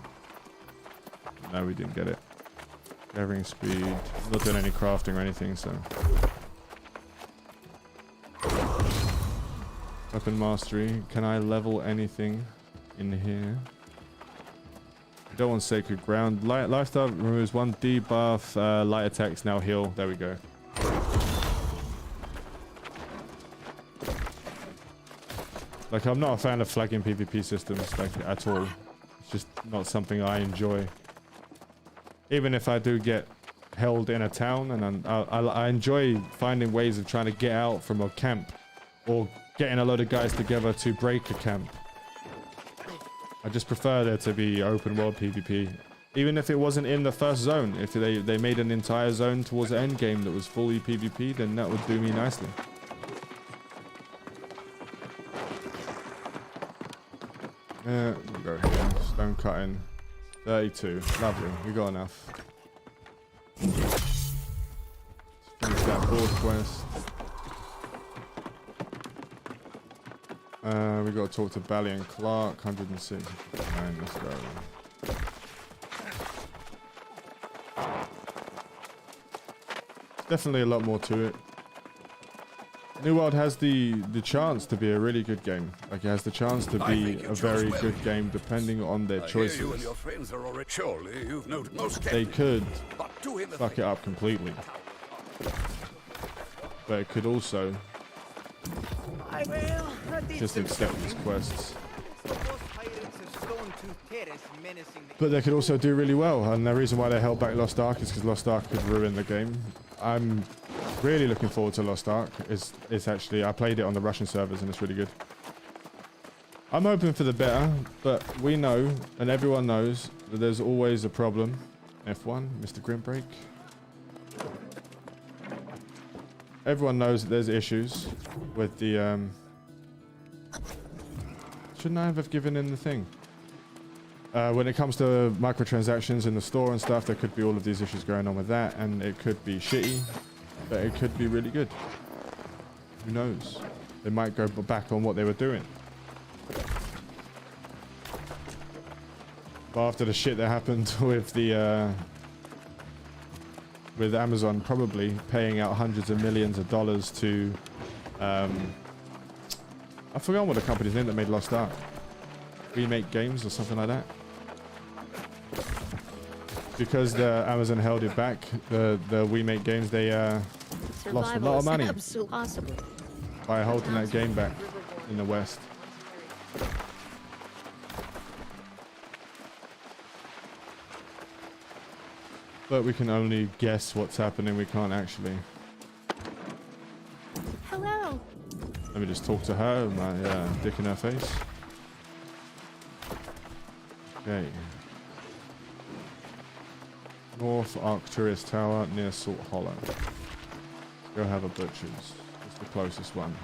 No, we didn't get it. Gathering speed. Not doing any crafting or anything, so. Weapon mastery. Can I level anything in here? I don't want sacred ground. Lifestyle removes 1 debuff. Light attacks now heal. There we go. Like, I'm not a fan of flagging PvP systems, like, at all. It's just not something I enjoy. Even if I do get held in a town, and I enjoy finding ways of trying to get out from a camp, or getting a load of guys together to break a camp. I just prefer there to be open world PvP. Even if it wasn't in the first zone, if they made an entire zone towards the end game that was fully PvP, then that would do me nicely. We'll go here. Stone cutting. 32. Lovely. We got enough. Let's finish that board quest. We got to talk to Bally and Clark. 106. Let's go. Definitely a lot more to it. New World has the chance to be a really good game. Like, it has the chance to be a very good game depending on their choices. You and your friends are already surely you've noted most they could fuck it up completely. But it could also just accept these quests. But they could also do really well, and the reason why they held back Lost Ark is because Lost Ark could ruin the game. I'm really looking forward to Lost Ark. It's actually, I played it on the Russian servers and it's really good. I'm hoping for the better, but we know, and everyone knows, that there's always a problem. F1, Mr. Grimbreak. Everyone knows that there's issues with the, shouldn't I have given in the thing? When it comes to microtransactions in the store and stuff, there could be all of these issues going on with that, and it could be shitty, but it could be really good. Who knows? They might go back on what they were doing. But after the shit that happened with the with Amazon probably paying out hundreds of millions of dollars to I forgot what the company's name that made Lost Ark. Remake Games or something like that. Because the Amazon held it back, the Remake Games, they lost a lot of money by holding that game back in the West. But we can only guess what's happening. We can't actually. Hello. Let me just talk to her, my dick in her face. Okay. North Arcturus Tower near Salt Hollow. Go have a butcher's. It's the closest one.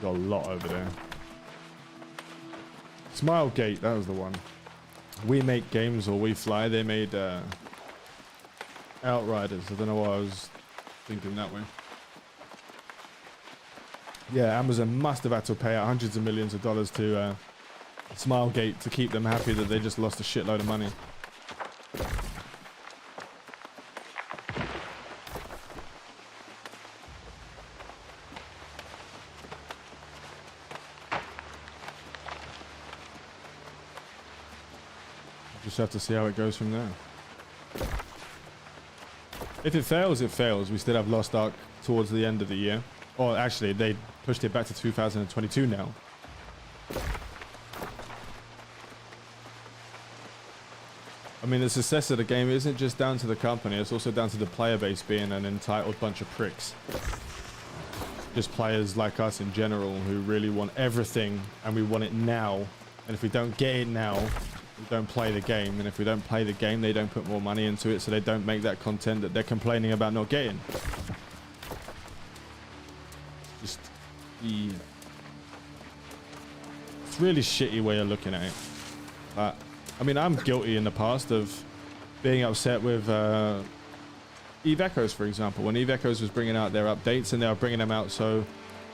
Got a lot over there. Smilegate, that was the one. We Make Games or We Fly, they made Outriders. I don't know why I was thinking that way. Yeah, Amazon must have had to pay out hundreds of millions of dollars to Smilegate to keep them happy that they just lost a shitload of money. Just have to see how it goes from there. If it fails, it fails. We still have Lost Ark towards the end of the year. Or actually, they pushed it back to 2022 now. I mean, the success of the game isn't just down to the company. It's also down to the player base being an entitled bunch of pricks. Just players like us in general who really want everything and we want it now. And if we don't get it now, we don't play the game, and if we don't play the game, they don't put more money into it, so they don't make that content that they're complaining about not getting. Just the... It's a really shitty way of looking at it. But, I mean, I'm guilty in the past of being upset with Eve Echoes, for example. When Eve Echoes was bringing out their updates, and they were bringing them out so,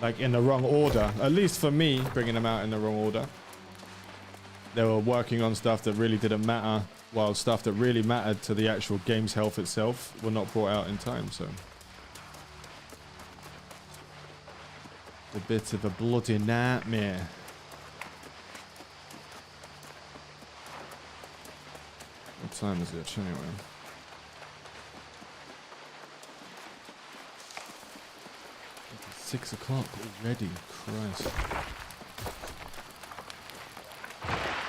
like, in the wrong order. At least for me, bringing them out in the wrong order. They were working on stuff that really didn't matter, while stuff that really mattered to the actual game's health itself were not brought out in time, so. A bit of a bloody nightmare. What time is it anyway? It's 6 o'clock already, Christ.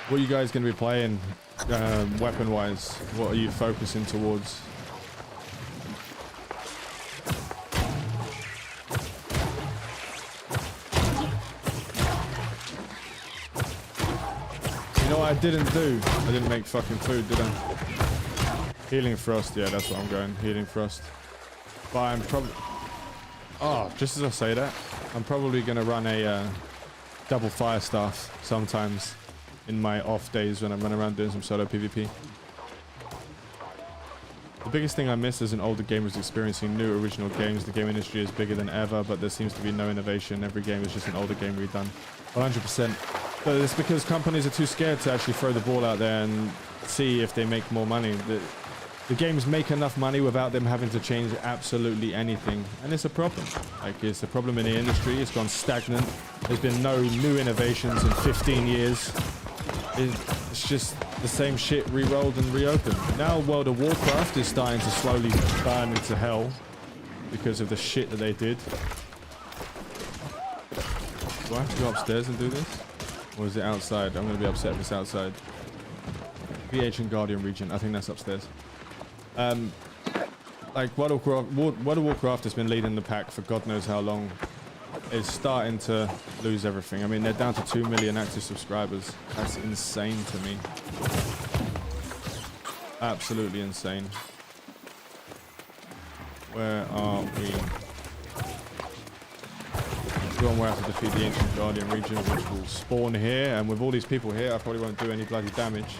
What are you guys going to be playing weapon-wise? What are you focusing towards? You know what I didn't do? I didn't make fucking food, did I? Healing Frost, yeah, that's what I'm going. Healing Frost. But I'm probably... Oh, just as I say that, I'm probably going to run a double fire staff sometimes. In my off days when I'm running around doing some solo PvP. The biggest thing I miss as an older gamer is experiencing new original games. The game industry is bigger than ever, but there seems to be no innovation. Every game is just an older game redone. 100%. But it's because companies are too scared to actually throw the ball out there and see if they make more money. The games make enough money without them having to change absolutely anything. And it's a problem. Like, it's a problem in the industry. It's gone stagnant. There's been no new innovations in 15 years. It's just the same shit re-rolled and reopened. Now World of Warcraft is starting to slowly burn into hell because of the shit that they did. Do I have to go upstairs and do this? Or is it outside? I'm going to be upset if it's outside. VH and Guardian region. I think that's upstairs. Like World of Warcraft has been leading the pack for God knows how long. It's starting to lose everything. I mean, they're down to 2 million active subscribers. That's insane to me. Absolutely insane. Where are we? Go on where I have to defeat the Ancient Guardian region, which will spawn here. And with all these people here, I probably won't do any bloody damage.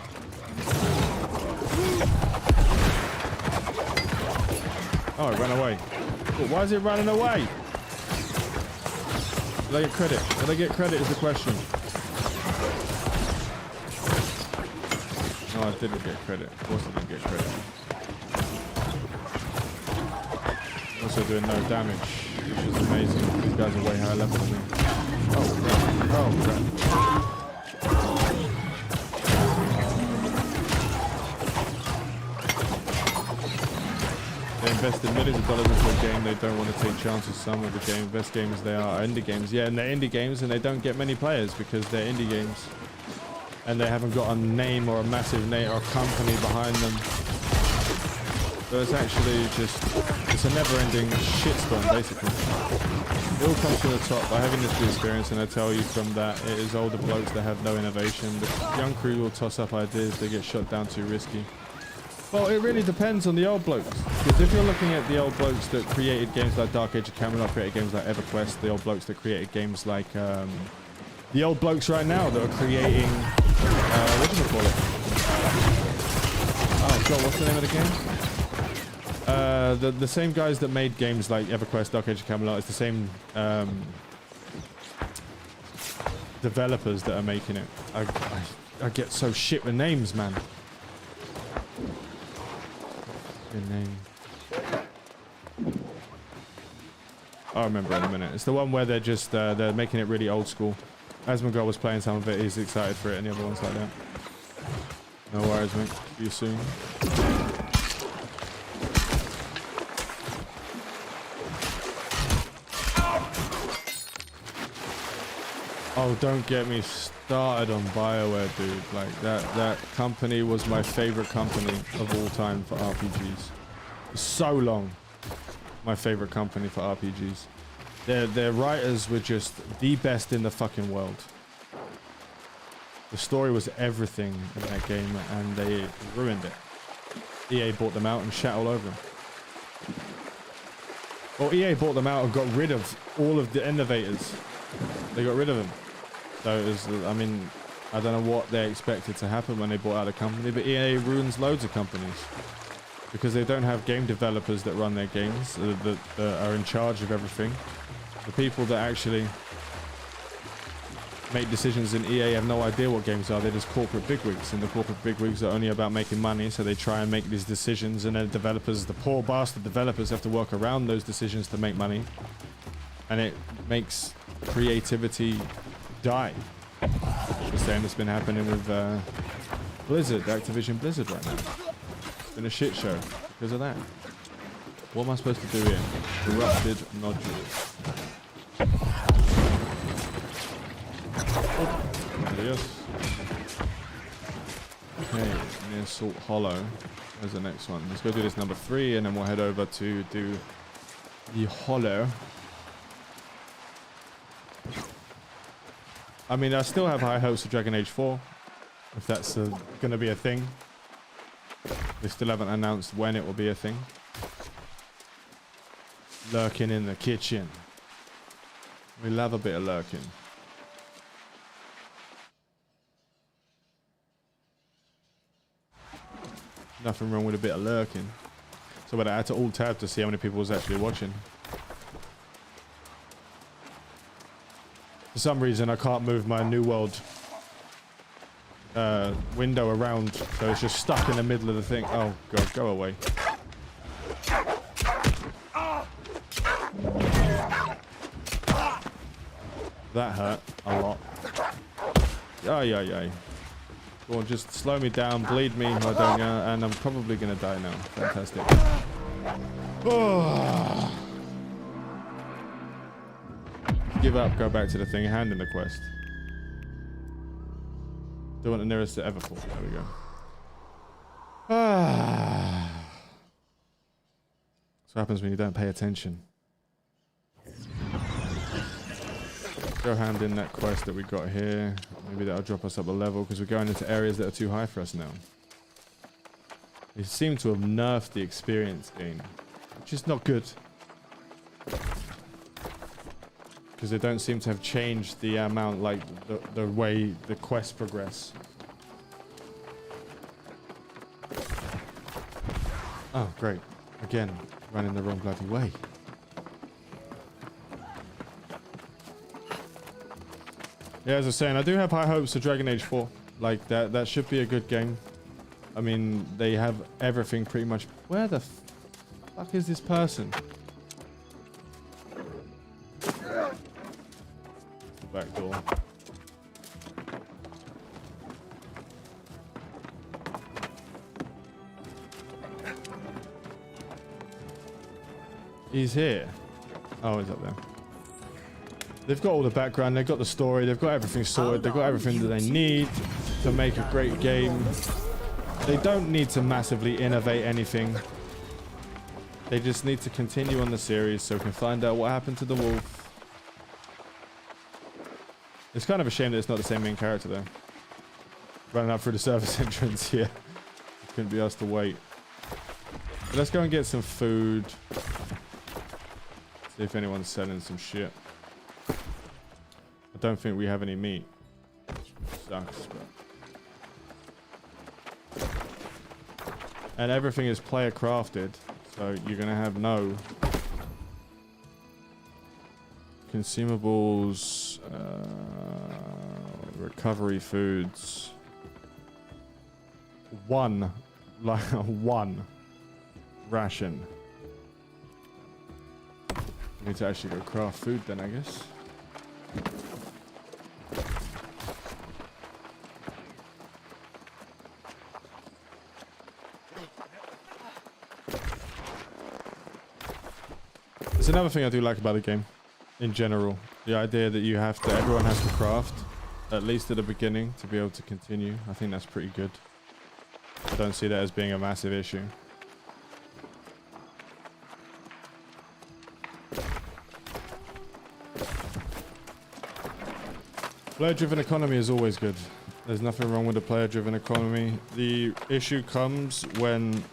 Oh, it ran away. But why is it running away? Did I get credit? Did I get credit is the question. No, I didn't get credit. Of course I didn't get credit. Also doing no damage, which is amazing. These guys are way higher level than me. Oh, crap. Oh, crap. They invested millions of dollars into a game. They don't want to take chances. Some of the best games they are indie games. Yeah, and they're indie games and they don't get many players because they're indie games. And they haven't got a name or a massive name or a company behind them. So it's actually just, it's a never-ending shitstorm, basically. It all comes from the top. I have industry experience, and I tell you from that, it is older blokes that have no innovation. The young crew will toss up ideas, they get shot down too risky. Well, it really depends on the old blokes. Because if you're looking at the old blokes that created games like Dark Age of Camelot, created games like EverQuest, the old blokes that created games like, the old blokes right now that are creating, what do you call it? Oh god, what's the name of the game? The same guys that made games like EverQuest, Dark Age of Camelot, it's the same developers that are making it. I get so shit with names, man. Good name. I'll remember in a minute. It's the one where they're just they're making it really old school. Asmongold was playing some of it. He's excited for it, and the other ones like that. No worries, mate. See you soon. Oh, don't get me started on BioWare, dude. Like, that company was my favorite company of all time for RPGs. For so long, my favorite company for RPGs. Their writers were just the best in the fucking world. The story was everything in that game, and they ruined it. EA bought them out and shat all over them. Well, EA bought them out and got rid of all of the innovators. They got rid of them. So it was, I mean, I don't know what they expected to happen when they bought out a company, but EA ruins loads of companies because they don't have game developers that run their games, that are in charge of everything. The people that actually make decisions in EA have no idea what games are. They're just corporate bigwigs, and the corporate bigwigs are only about making money, so they try and make these decisions, and then developers, the poor bastard developers, have to work around those decisions to make money, and it makes creativity die. The same that's been happening with Blizzard, Activision Blizzard right now. It's been a shit show because of that. What am I supposed to do here? Corrupted nodules. Yes. Okay, near Salt Hollow. There's the next one. Let's go do this number 3, and then we'll head over to do the Hollow. I mean, I still have high hopes for Dragon Age 4, if that's going to be a thing. They still haven't announced when it will be a thing. Lurking in the kitchen. We love a bit of lurking. Nothing wrong with a bit of lurking. So but I had to alt tab to see how many people was actually watching. For some reason, I can't move my New World window around, so it's just stuck in the middle of the thing. Oh god, go away. That hurt a lot. Ay. Go on, just slow me down, bleed me, I don't, and I'm probably gonna die now. Fantastic. Oh. Give up, go back to the thing, hand in the quest. Do want the nearest to Everfall. There we go. That's what happens when you don't pay attention. Go hand in that quest that we got here. Maybe that'll drop us up a level because we're going into areas that are too high for us now. They seem to have nerfed the experience gain, which is not good. Because they don't seem to have changed the amount, like the way the quests progress. Oh, great. Again, running the wrong bloody way. Yeah, as I was saying, I do have high hopes for Dragon Age 4. Like, that should be a good game. I mean, they have everything pretty much. Where the fuck is this person? The back door. He's here. Oh, he's up there. They've got all the background, they've got the story, they've got everything sorted, they've got everything that they need to make a great game. They don't need to massively innovate anything. They just need to continue on the series so we can find out what happened to the wolf. It's kind of a shame that it's not the same main character though. Running up through the service entrance here. Couldn't be asked to wait. But let's go and get some food. See if anyone's selling some shit. I don't think we have any meat. Sucks, but... And everything is player crafted, so you're gonna have no consumables, recovery foods. One ration. We need to actually go craft food then, I guess. It's another thing I do like about the game in general. The idea that everyone has to craft, at least at the beginning, to be able to continue. I think that's pretty good. I don't see that as being a massive issue. Player-driven economy is always good. There's nothing wrong with a player-driven economy. The issue comes when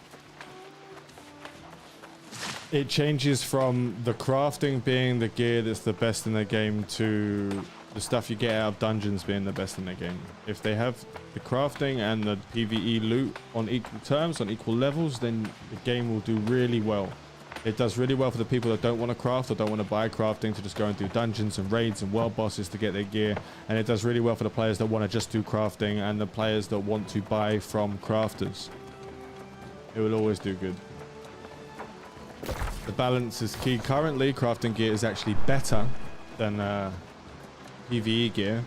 it changes from the crafting being the gear that's the best in the game to the stuff you get out of dungeons being the best in the game. If they have the crafting and the PvE loot on equal terms, on equal levels, then the game will do really well. It does really well for the people that don't want to craft or don't want to buy crafting to just go and do dungeons and raids and world bosses to get their gear. And it does really well for the players that want to just do crafting and the players that want to buy from crafters. It will always do good. The balance is key. Currently, crafting gear is actually better than PvE gear,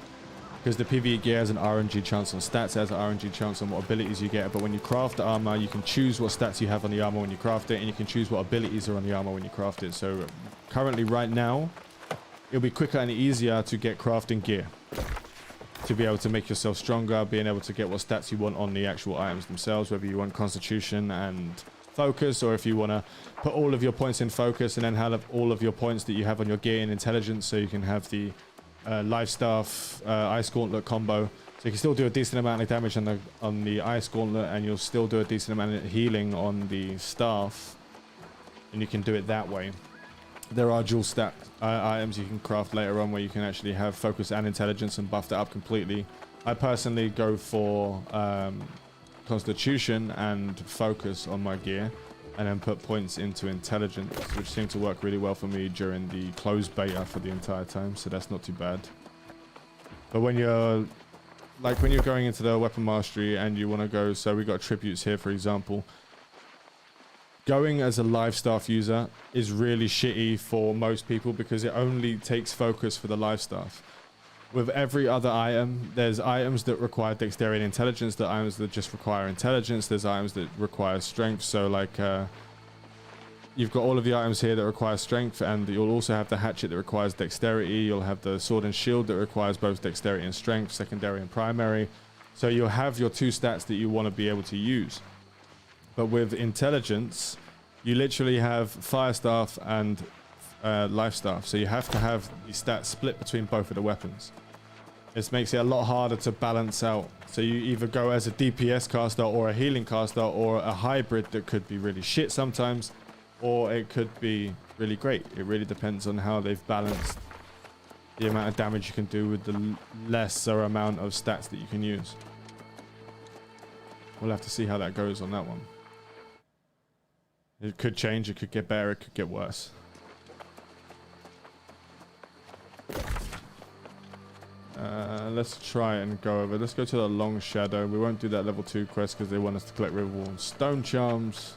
because the PvE gear has an RNG chance on stats, has an RNG chance on what abilities you get, but when you craft armor, you can choose what stats you have on the armor when you craft it, and you can choose what abilities are on the armor when you craft it. So currently, right now, it'll be quicker and easier to get crafting gear, to be able to make yourself stronger, being able to get what stats you want on the actual items themselves, whether you want constitution and focus, or if you want to put all of your points in focus and then have all of your points that you have on your gear in intelligence, so you can have the life staff, ice gauntlet combo. So you can still do a decent amount of damage on the ice gauntlet, and you'll still do a decent amount of healing on the staff, and you can do it that way. There are dual stack items you can craft later on where you can actually have focus and intelligence and buff that up completely. I personally go for constitution and focus on my gear, and then put points into intelligence, which seemed to work really well for me during the closed beta for the entire time, so that's not too bad. But when you're going into the weapon mastery and you want to go, so we got tributes here for example, going as a life staff user is really shitty for most people because it only takes focus for the life staff. With every other item, there's items that require dexterity and intelligence, there's items that just require intelligence, there's items that require strength. So like you've got all of the items here that require strength, and you'll also have the hatchet that requires dexterity, you'll have the sword and shield that requires both dexterity and strength, secondary and primary. So you'll have your two stats that you want to be able to use. But with intelligence, you literally have fire staff and life staff, so you have to have the stats split between both of the weapons. This makes it a lot harder to balance out, so you either go as a DPS caster or a healing caster or a hybrid that could be really shit sometimes, or it could be really great. It really depends on how they've balanced the amount of damage you can do with the lesser amount of stats that you can use. We'll have to see how that goes on that one. It could change, it could get better, it could get worse. Let's try and go over. Let's go to the Long Shadow. We won't do that level 2 quest because they want us to collect Riverwall Stone Charms.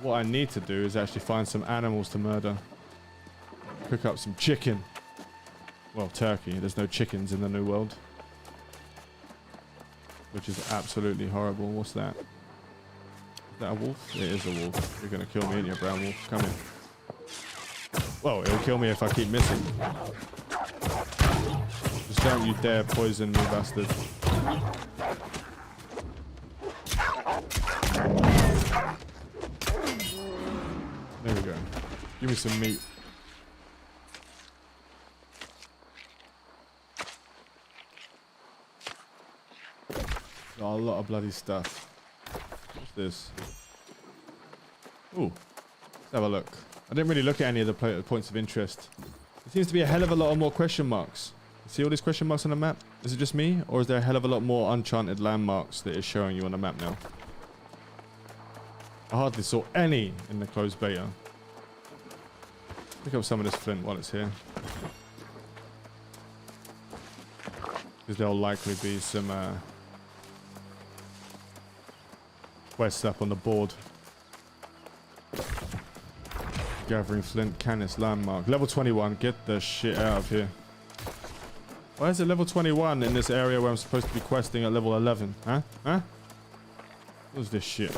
What I need to do is actually find some animals to murder. Pick up some chicken. Well, turkey. There's no chickens in the New World, which is absolutely horrible. What's that? Is that a wolf? It is a wolf. You're gonna kill me, ain't you, brown wolf? Come here. Well, it'll kill me if I keep missing. Just don't you dare poison me, bastard. Give me some meat. Got a lot of bloody stuff. What's this? Ooh. Let's have a look. I didn't really look at any of the points of interest. There seems to be a hell of a lot more question marks. See all these question marks on the map? Is it just me? Or is there a hell of a lot more uncharted landmarks that is showing you on the map now? I hardly saw any in the closed beta. Pick up some of this flint while it's here. Because there'll likely be some quests up on the board. Gathering flint, Canis landmark. Level 21, get the shit out of here. Why is it level 21 in this area where I'm supposed to be questing at level 11? Huh? Huh? What's this shit?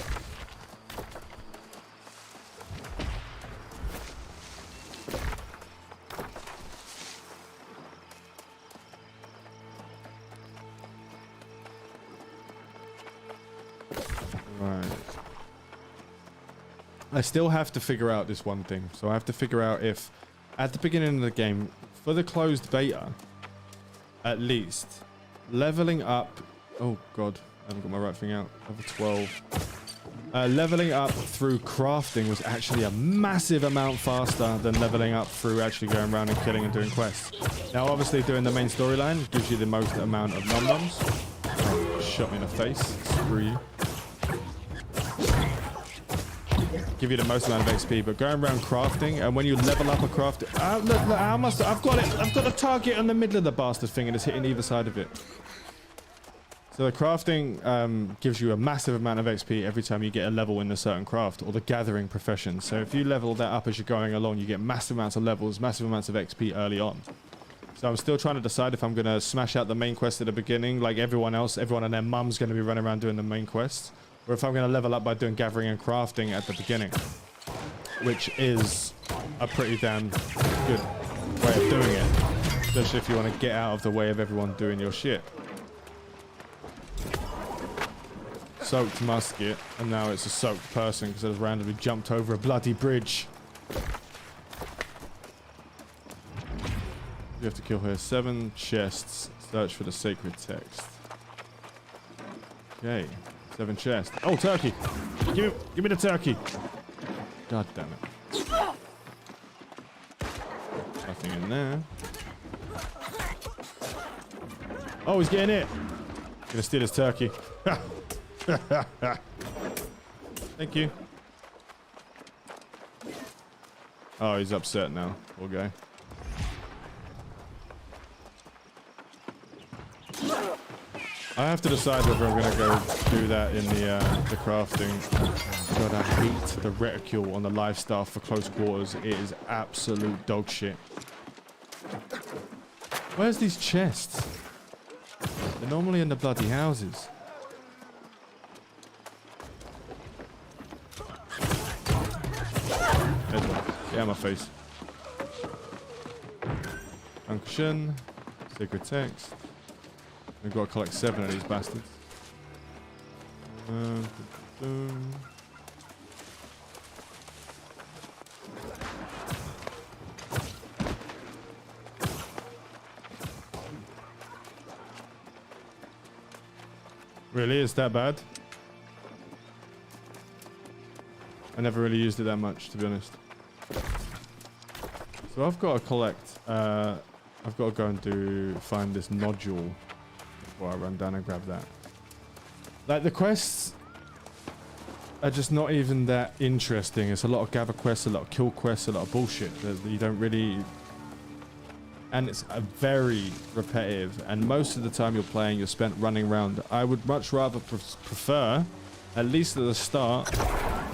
Right. I still have to figure out this one thing. So I have to figure out if at the beginning of the game, for the closed beta, at least, leveling up... Oh, God. I haven't got my right thing out. Level 12. Leveling up through crafting was actually a massive amount faster than leveling up through actually going around and killing and doing quests. Now, obviously, doing the main storyline gives you the most amount of nom-noms. Oh, shot me in the face. Screw you. Give you the most amount of XP, but going around crafting, and when you level up a craft, look, how much I've got it. I've got a target in the middle of the bastard thing, and it's hitting either side of it. So the crafting gives you a massive amount of XP every time you get a level in a certain craft, or the gathering profession. So if you level that up as you're going along, you get massive amounts of levels, massive amounts of XP early on. So I'm still trying to decide if I'm going to smash out the main quest at the beginning, like everyone else. Everyone and their mum's going to be running around doing the main quests. Or if I'm going to level up by doing gathering and crafting at the beginning, which is a pretty damn good way of doing it, especially if you want to get out of the way of everyone doing your shit. Soaked musket, and now it's a soaked person because I just randomly jumped over a bloody bridge. You have to kill her. 7 chests. Search for the sacred text. Okay. 7 chests. Oh, turkey! Give me the turkey! God damn it. Nothing in there. Oh, he's getting it! Gonna steal his turkey. Thank you. Oh, he's upset now. Poor guy. I have to decide whether I'm gonna go do that in the crafting. God, I hate the reticule on the lifestyle for close quarters. It is absolute dog shit. Where's these chests? They're normally in the bloody houses. There's one. Get out of my face. Function. Sacred text. We've got to collect 7 of these bastards. Really? It's that bad? I never really used it that much, to be honest. So I've got to collect... I've got to go and find this nodule before I run down and grab that. Like, the quests are just not even that interesting. It's a lot of gather quests, a lot of kill quests, a lot of bullshit that you don't really... And it's very repetitive, and most of the time you're playing, you're spent running around. I would much rather prefer, at least at the start,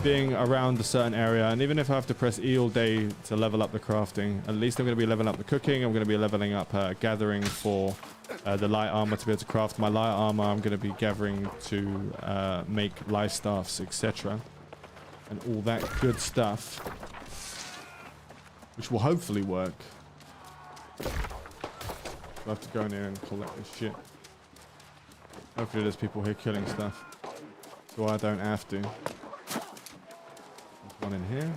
being around a certain area, and even if I have to press E all day to level up the crafting, at least I'm going to be leveling up the cooking. I'm going to be leveling up gathering for the light armor to be able to craft my light armor. I'm going to be gathering to make life staffs, etc. And all that good stuff, which will hopefully work. I have to go in here and collect this shit. Hopefully there's people here killing stuff, so I don't have to. There's one in here.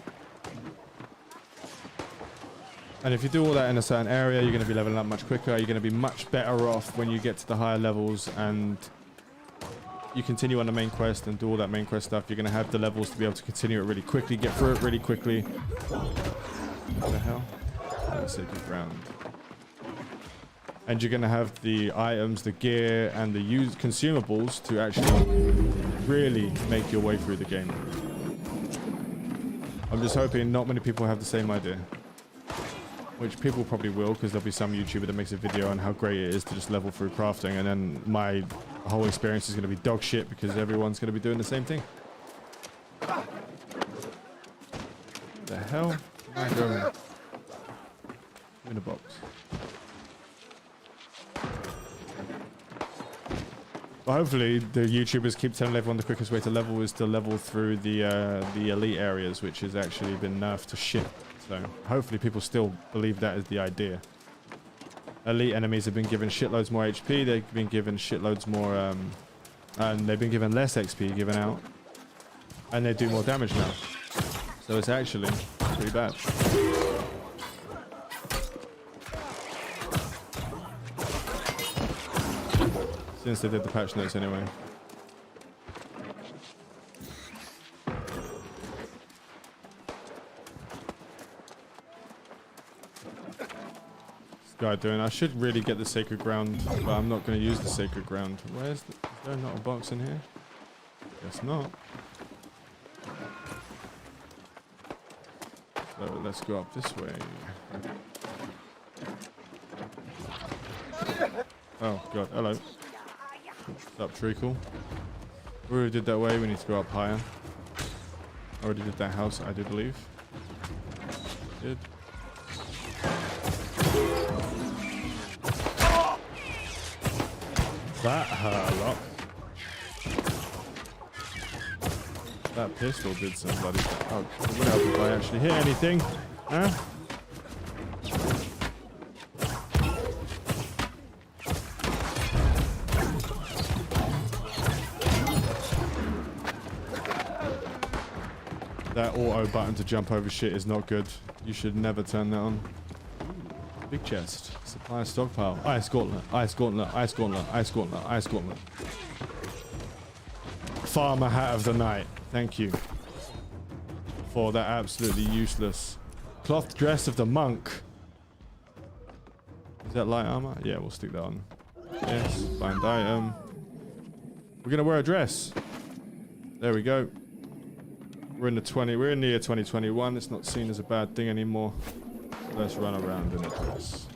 And if you do all that in a certain area, you're going to be leveling up much quicker. You're going to be much better off when you get to the higher levels and you continue on the main quest and do all that main quest stuff. You're going to have the levels to be able to continue it really quickly, get through it really quickly. What the hell? Sacred ground. And you're going to have the items, the gear, and the consumables to actually really make your way through the game. I'm just hoping not many people have the same idea. Which people probably will, because there'll be some YouTuber that makes a video on how great it is to just level through crafting, and then my whole experience is going to be dog shit because everyone's going to be doing the same thing. What the hell? Where am I going? In a box. But hopefully the YouTubers keep telling everyone the quickest way to level is to level through the elite areas, which has actually been nerfed to shit. So hopefully people still believe that is the idea. Elite enemies have been given shitloads more HP, they've been given shitloads more, and they've been given less XP given out. And they do more damage now. So it's actually pretty bad. Since they did the patch notes anyway. Guy doing. I should really get the sacred ground, but I'm not going to use the sacred ground. Is there not a box in here? Guess not. So let's go up this way. Oh god, hello. What's up, treacle? We already did that way, we need to go up higher. I already did that house, I do believe. Did. That hurt a lot. That pistol did some bloody... Oh, it would help if I actually hit anything. Huh? That auto button to jump over shit is not good. You should never turn that on. Big chest. Supply stockpile. Ice gauntlet. Ice gauntlet. Ice gauntlet. Ice gauntlet. Ice gauntlet. Farmer hat of the night. Thank you. For that absolutely useless cloth dress of the monk. Is that light armor? Yeah, we'll stick that on. Yes. Bind item. We're gonna wear a dress. There we go. We're in the year 2021. It's not seen as a bad thing anymore. Let's run around in a dress.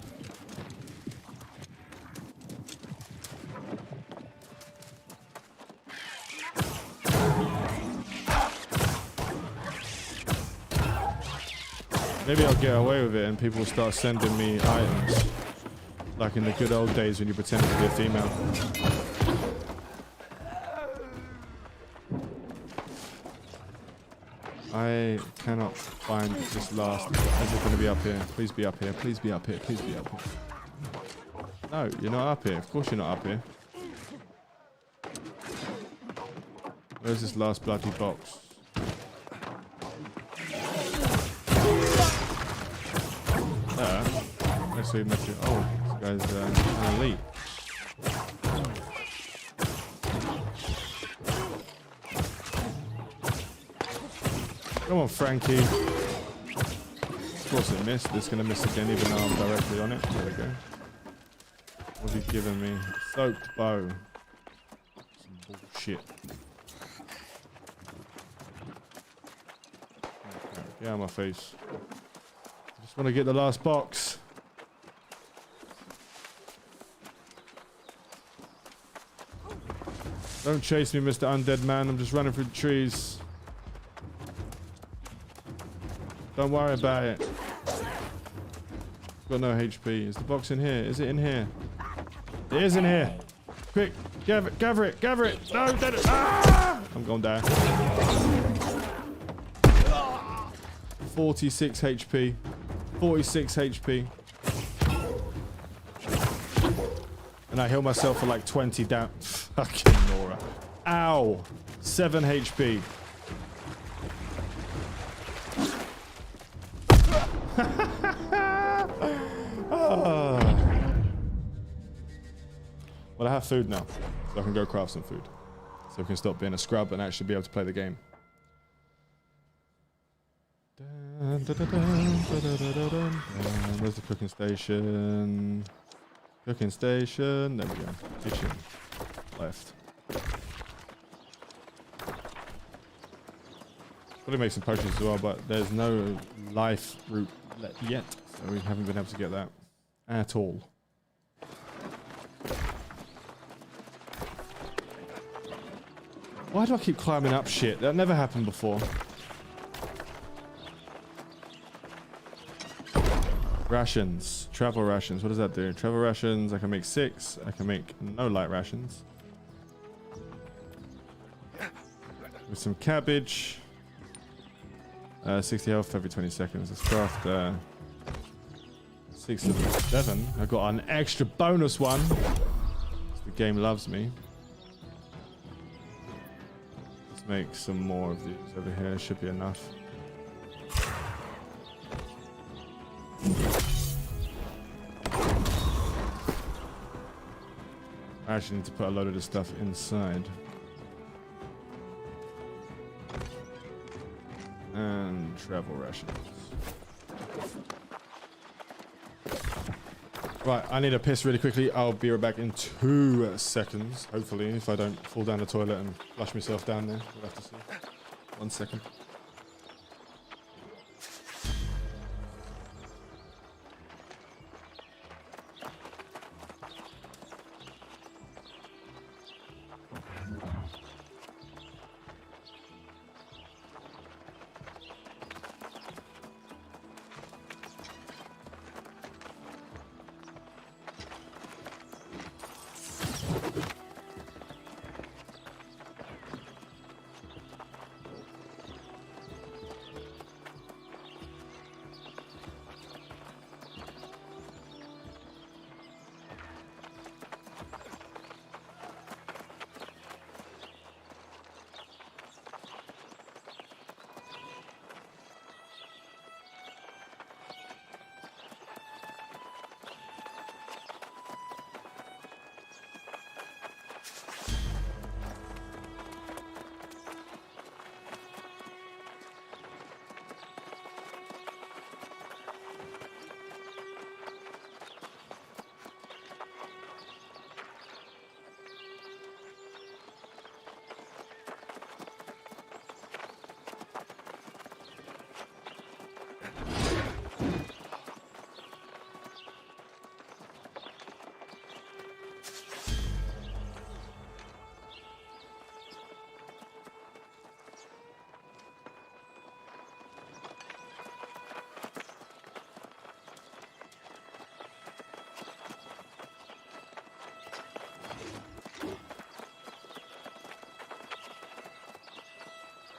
Maybe I'll get away with it and people will start sending me items. Like in the good old days when you pretended to be a female. I cannot find this last. Is it going to be up here? Please be up here. Please be up here. Please be up here. No, you're not up here. Of course you're not up here. Where's this last bloody box? Let's see. Oh, this guy's an elite. Come on, Frankie. Of course it missed. It's going to miss again, even though I'm directly on it. There we go. What have you given me? Soaked bow. Some bullshit. Okay, get out of my face. I just want to get the last box. Don't chase me, Mr. Undead Man. I'm just running through the trees. Don't worry about it. Got no HP. Is the box in here? Is it in here? It is in here. Quick, gather it. No, don't. Ah! I'm gonna die. 46 HP. 46 HP. And I heal myself for like 20 down. Fucking Nora. Ow. 7 HP. have food now. So I can go craft some food. So we can stop being a scrub and actually be able to play the game. Where's the cooking station? Cooking station. There we go. Kitchen. Left. Probably make some potions as well, but there's no life root yet. So we haven't been able to get that at all. Why do I keep climbing up shit? That never happened before. Rations. Travel rations. What does that do? Travel rations. I can make 6. I can make no light rations. With some cabbage. 60 health every 20 seconds. Let's craft 6 of 7. I got an extra bonus one. The game loves me. Let's make some more of these over here. Should be enough. I actually need to put a load of this stuff inside. And travel rations. Right, I need a piss really quickly. I'll be right back in 2 seconds. Hopefully, if I don't fall down the toilet and flush myself down there. We'll have to see. 1 second.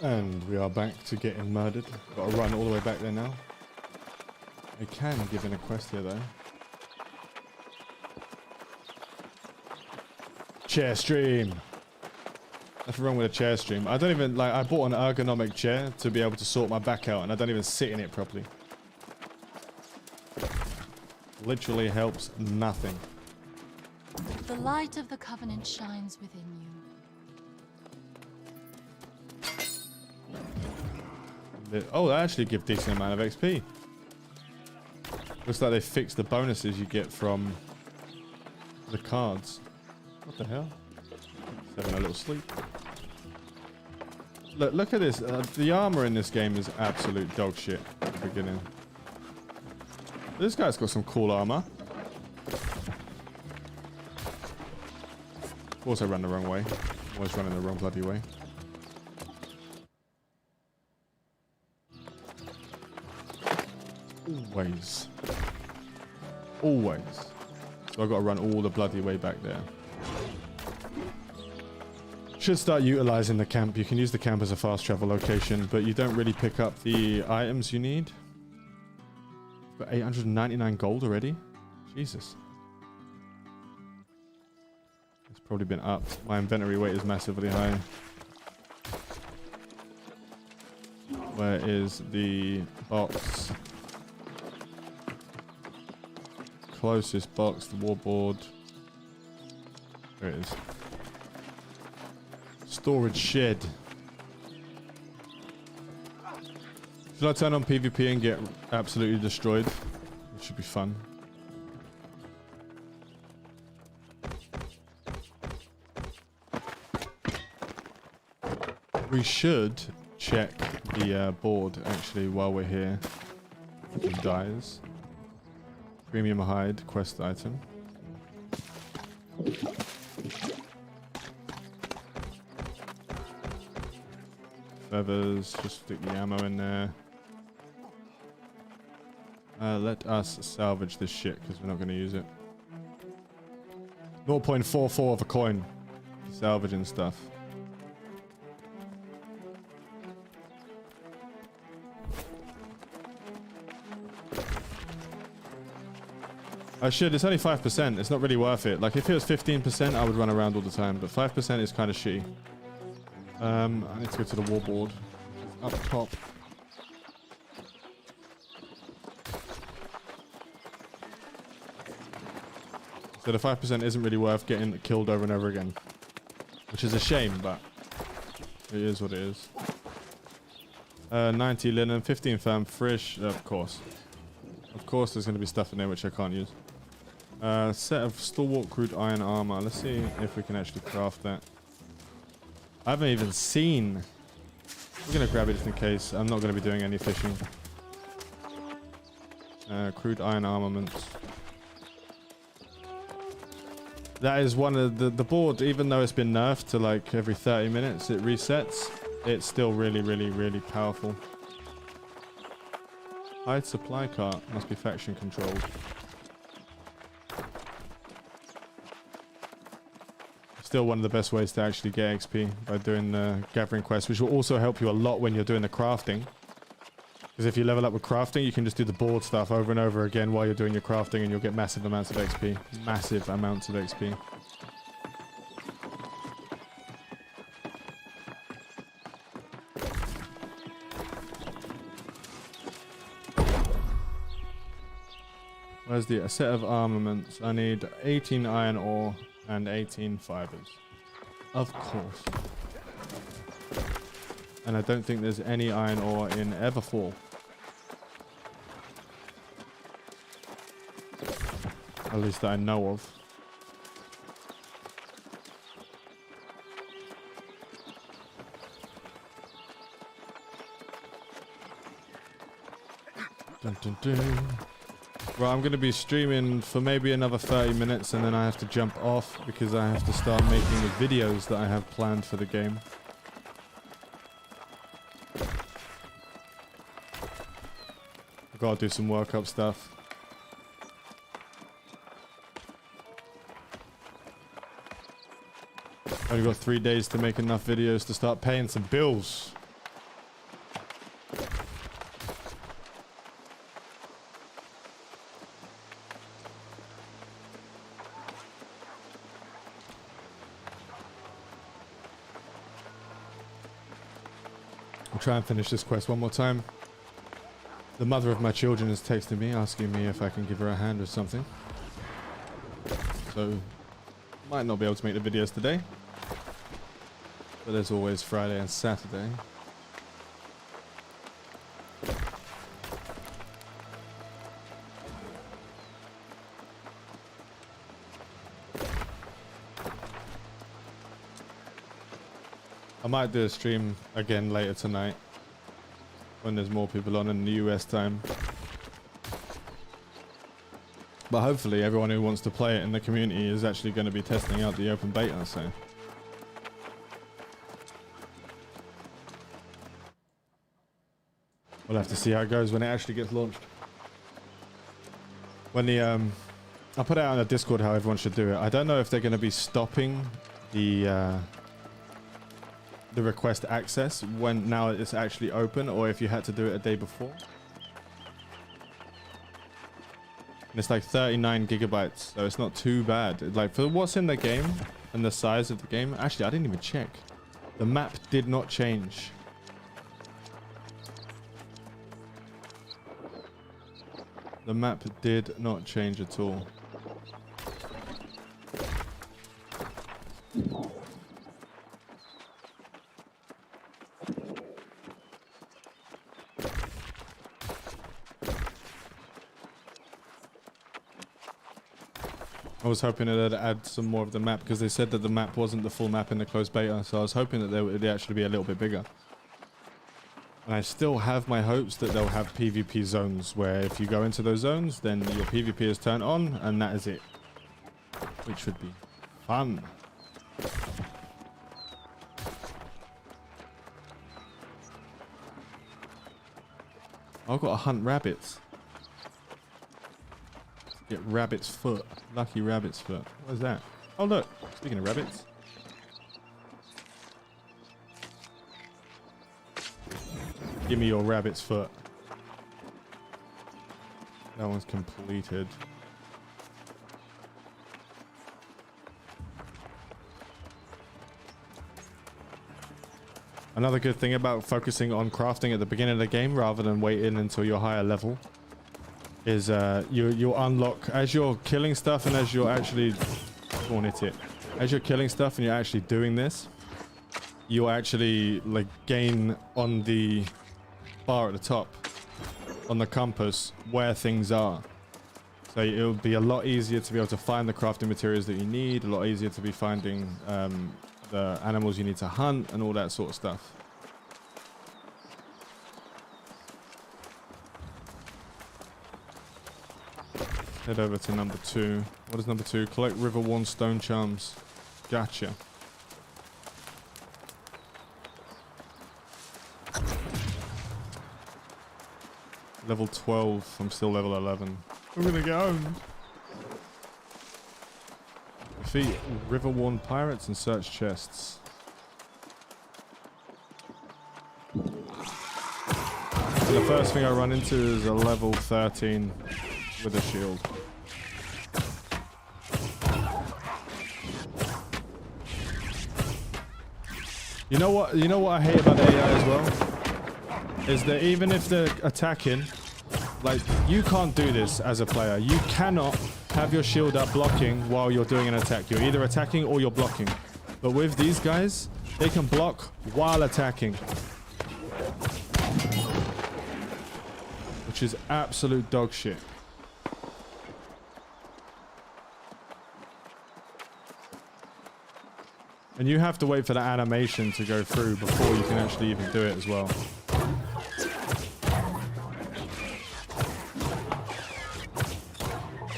And we are back to getting murdered. Got to run all the way back there now. I can give in a quest here though. Chair stream. Nothing wrong with a chair stream. I don't even like. I bought an ergonomic chair to be able to sort my back out, and I don't even sit in it properly. Literally helps nothing. The light of the Covenant shines within you. Oh, they actually give decent amount of XP. Looks like they fixed the bonuses you get from the cards. What the hell? Just having a little sleep. Look at this. The armor in this game is absolute dog shit at the beginning. This guy's got some cool armor. Of course I ran the wrong way. Always running the wrong bloody way. Always. Always. So I've got to run all the bloody way back there. Should start utilizing the camp. You can use the camp as a fast travel location, but you don't really pick up the items you need. Got 899 gold already? Jesus. It's probably been upped. My inventory weight is massively high. Where is the box? Closest box, the warboard. There it is. Storage shed. Should I turn on PvP and get absolutely destroyed? It should be fun. We should check the board actually while we're here. It dies. Premium hide quest item. Feathers, just stick the ammo in there. Let us salvage this shit because we're not going to use it. 0.44 of a coin. Salvaging stuff. I should. It's only 5%. It's not really worth it. Like, if it was 15%, I would run around all the time. But 5% is kind of shitty. I need to go to the wallboard. Up top. So the 5% isn't really worth getting killed over and over again. Which is a shame, but it is what it is. 90 linen, 15 firm, frish, of course. Of course there's going to be stuff in there which I can't use. Set of stalwart crude iron armor. Let's see if we can actually craft that. I haven't even seen. We're going to grab it just in case. I'm not going to be doing any fishing. Crude iron armaments. That is one of the board, even though it's been nerfed to like every 30 minutes, it resets. It's still really, really, really powerful. Hide supply cart must be faction controlled. Still one of the best ways to actually get XP by doing the gathering quest, which will also help you a lot when you're doing the crafting. Because if you level up with crafting, you can just do the board stuff over and over again while you're doing your crafting and you'll get massive amounts of XP. Massive amounts of XP. Where's a set of armaments? I need 18 iron ore and 18 fibers. Of course. And I don't think there's any iron ore in Everfall. At least that I know of. Dun, dun, dun. Right, I'm going to be streaming for maybe another 30 minutes and then I have to jump off because I have to start making the videos that I have planned for the game. I've got to do some workup stuff. I've got 3 days to make enough videos to start paying some bills. I'll try and finish this quest one more time. The mother of my children is texting me, asking me if I can give her a hand with something. So, might not be able to make the videos today. But there's always Friday and Saturday. I might do a stream again later tonight when there's more people on in the US time. But hopefully everyone who wants to play it in the community is actually going to be testing out the open beta, so. We'll have to see how it goes when it actually gets launched. When the I'll put it out on the Discord how everyone should do it. I don't know if they're going to be stopping the request access when now it's actually open, or if you had to do it a day before. And it's like 39 gigabytes, so it's not too bad. Like for what's in the game and the size of the game. Actually, I didn't even check. The map did not change. The map did not change at all. I was hoping that they'd add some more of the map because they said that the map wasn't the full map in the closed beta. So I was hoping that they would actually be a little bit bigger. And I still have my hopes that they'll have PvP zones where if you go into those zones, then your PvP is turned on and that is it. Which would be fun. I've got to hunt rabbits. Get rabbit's foot. Lucky rabbit's foot. What is that? Oh look, speaking of rabbits. Give me your rabbit's foot. That one's completed. Another good thing about focusing on crafting at the beginning of the game rather than waiting until you're higher level is you'll unlock as you're killing stuff and as you're actually as you're killing stuff and you're actually doing this, you'll actually like gain on the bar at the top on the compass where things are. So it'll be a lot easier to be able to find the crafting materials that you need, a lot easier to be finding the animals you need to hunt and all that sort of stuff. Head over to number 2. What is number 2? Collect river-worn stone charms. Gotcha. Level 12. I'm still level 11. I'm gonna get owned. Defeat river-worn pirates and search chests. And the first thing I run into is a level 13 with a shield. You know what I hate about AI as well? Is that even if they're attacking, like, you can't do this as a player. You cannot have your shield up blocking while you're doing an attack. You're either attacking or you're blocking. But with these guys, they can block while attacking. Which is absolute dog shit. And you have to wait for the animation to go through before you can actually even do it as well.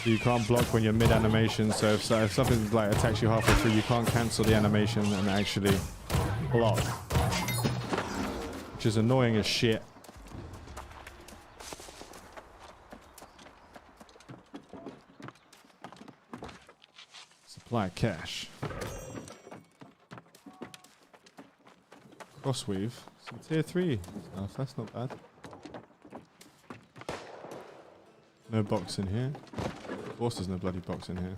So you can't block when you're mid-animation, so if something like attacks you halfway through, you can't cancel the animation and actually block. Which is annoying as shit. Supply cash. Crossweave. Some tier 3 stuff, that's not bad. No box in here. Of course there's no bloody box in here.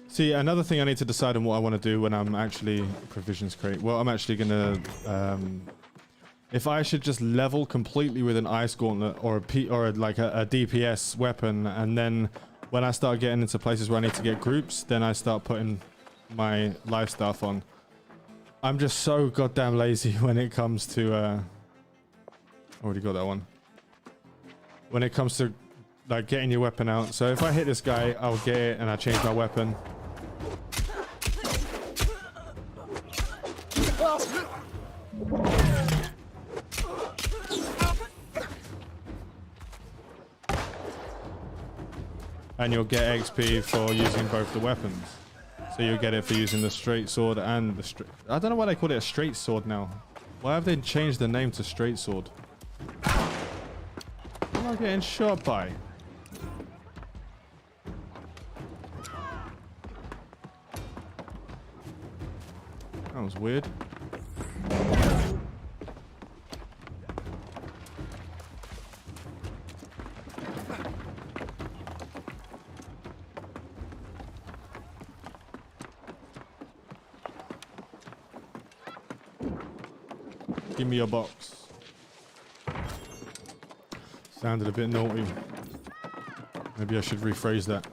See, another thing I need to decide on what I want to do when I'm actually provisions crate. Well, I'm actually gonna if I should just level completely with an ice gauntlet or a DPS weapon, and then when I start getting into places where I need to get groups, then I start putting my life stuff on. I'm just so goddamn lazy when it comes to already got that one. When it comes to like getting your weapon out. So if I hit this guy, I'll get it and I change my weapon. And you'll get XP for using both the weapons. So you'll get it for using the straight sword and the straight... I don't know why they call it a straight sword now. Why have they changed the name to straight sword? What am I getting shot by? That was weird. Give me your box. Sounded a bit naughty. Maybe I should rephrase that.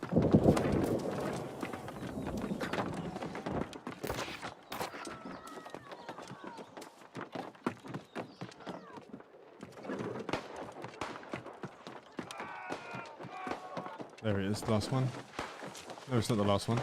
There it is, the last one. No, it's not the last one.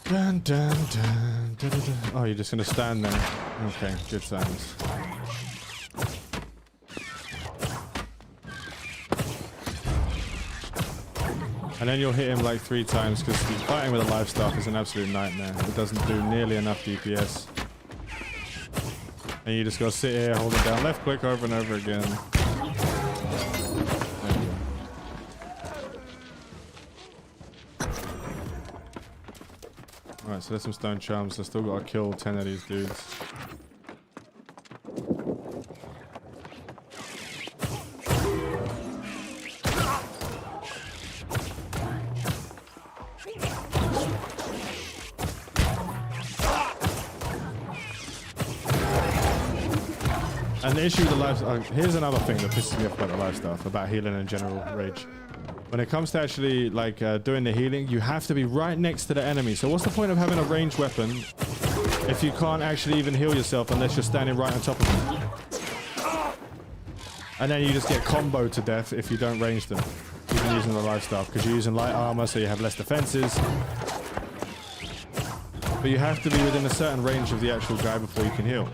Dun, dun, dun, dun, dun, dun. Oh, you're just gonna stand there. Okay, good sounds. And then you'll hit him like 3 times because fighting with a live staff is an absolute nightmare. It doesn't do nearly enough DPS. And you just gotta sit here, hold it down, left click over and over again. Alright, so there's some stone charms. I still gotta kill 10 of these dudes. And the issue with the life, here's another thing that pisses me off about the life stuff, about healing in general rage. When it comes to actually like doing the healing, you have to be right next to the enemy. So what's the point of having a ranged weapon if you can't actually even heal yourself unless you're standing right on top of them? And then you just get comboed to death if you don't range them, even using the life stuff, because you're using light armor, so you have less defenses. But you have to be within a certain range of the actual guy before you can heal.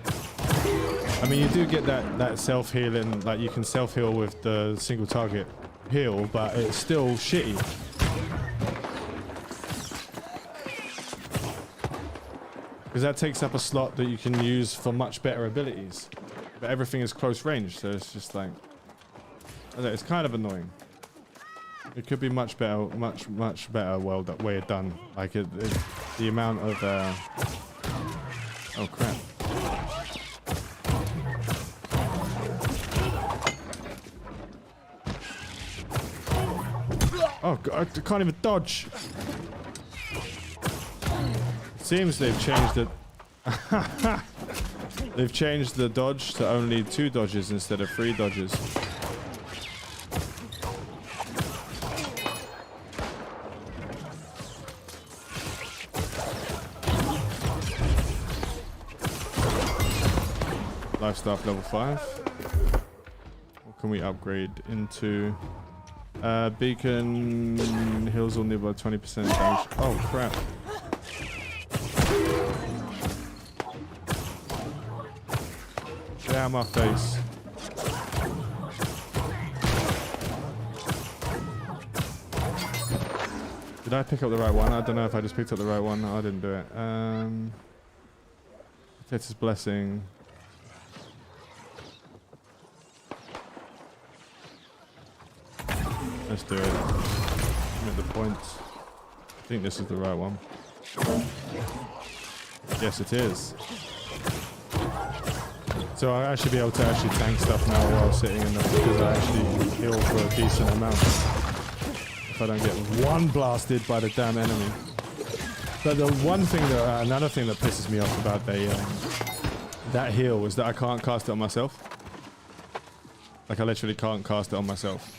I mean, you do get that self-healing, like you can self-heal with the single target heal, but it's still shitty. Because that takes up a slot that you can use for much better abilities. But everything is close range, so it's just like... it's kind of annoying. It could be much better, much better way done. Like, the amount of... Oh, crap. Oh god, I can't even dodge. Seems they've changed it. They've changed the dodge to only 2 dodges instead of 3 dodges. Life staff level 5. What can we upgrade into? Beacon heals all nearby 20% damage. Oh crap. Get out of my face. Did I pick up the right one? I don't know if I just picked up the right one. I didn't do it. Tetris Blessing. Let's do it. At the points. I think this is the right one. Yes, it is. So I'll actually be able to actually tank stuff now while sitting in them because I actually heal for a decent amount. If I don't get one blasted by the damn enemy. But the one thing that, another thing that pisses me off about that heal is that I can't cast it on myself. Like I literally can't cast it on myself.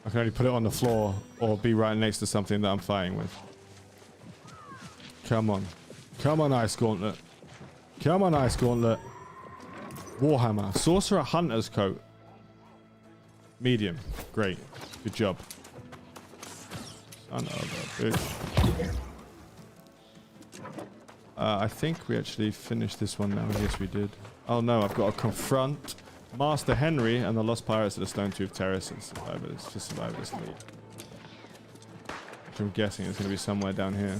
I can only put it on the floor or be right next to something that I'm fighting with. Come on. Come on, Ice Gauntlet. Come on, Ice Gauntlet. Warhammer. Sorcerer Hunter's Coat. Medium. Great. Good job. Son of a bitch. I think we actually finished this one now. Yes, we did. Oh no, I've got to confront Master Henry and the Lost Pirates at the Stone Tooth Terrace and survive this lead. Which I'm guessing is going to be somewhere down here.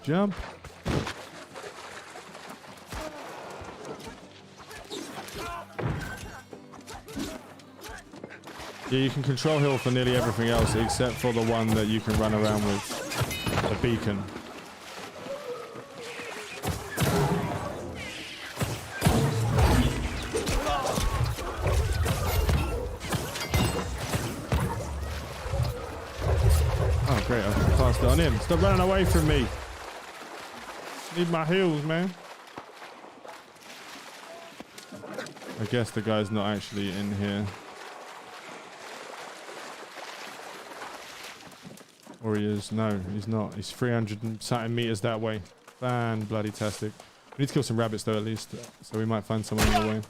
Jump. Yeah, you can control heal for nearly everything else except for the one that you can run around with, the beacon. Oh great, I can cast it on him. Stop running away from me. Need my heals, man. I guess the guy's not actually in here. Or he is. No, he's not. He's 300 and something meters that way. Fan-bloody-tastic. We need to kill some rabbits, though, at least. So we might find someone on the way.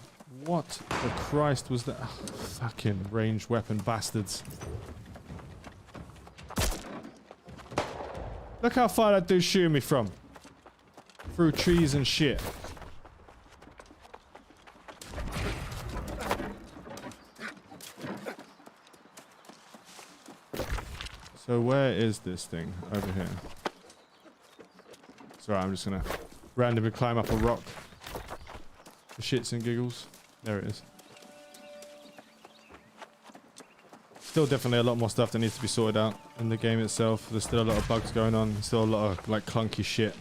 What the Christ was that? Oh, fucking ranged weapon bastards. Look how far that dude's shooting me from. Through trees and shit. So where is this thing? Over here. It's alright, I'm just gonna randomly climb up a rock. For shits and giggles. There it is. Still definitely a lot more stuff that needs to be sorted out in the game itself. There's still a lot of bugs going on. Still a lot of like clunky shit.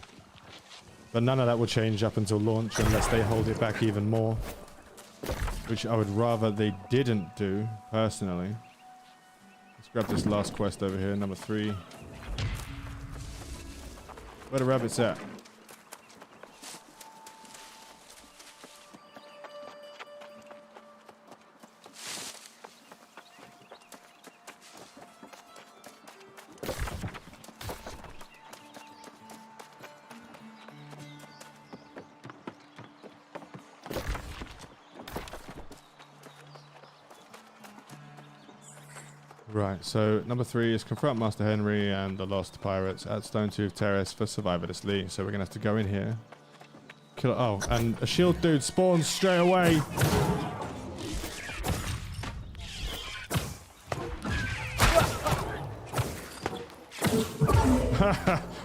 But none of that will change up until launch unless they hold it back even more. Which I would rather they didn't do, personally. Let's grab this last quest over here, number 3. Where the rabbits at? Right, so number 3 is confront Master Henry and the Lost Pirates at Stonetooth Terrace for survivalistly. So we're gonna have to go in here. Kill. Oh, and a shield dude spawns straight away.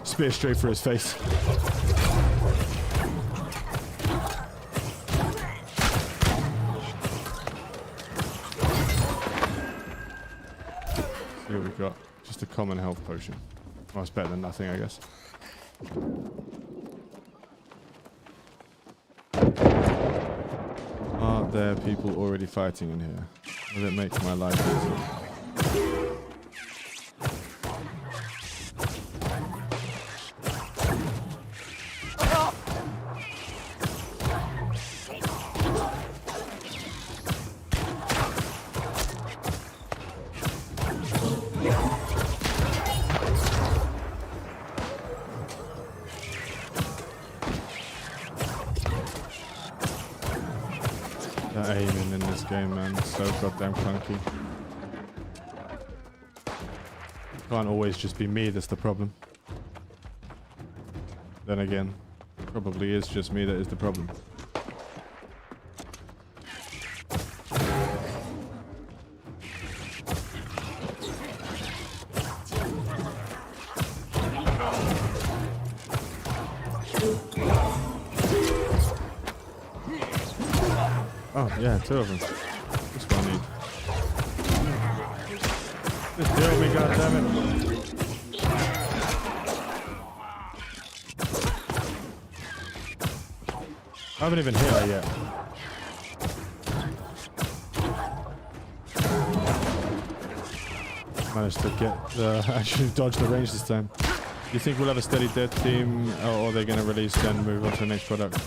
Spear straight through his face. Here we've got just a common health potion. Well, it's better than nothing, I guess. Are there people already fighting in here? Will it make my life easier? The aiming in this game, man, is so goddamn clunky. It can't always just be me that's the problem. Then again, it probably is just me that is the problem. Oh, yeah, 2 of them. That's what I need. Just kill me, goddammit. I haven't even hit her yet. Managed to get actually dodge the range this time. Do you think we'll have a steady dev team, or are they going to release and move on to the next product?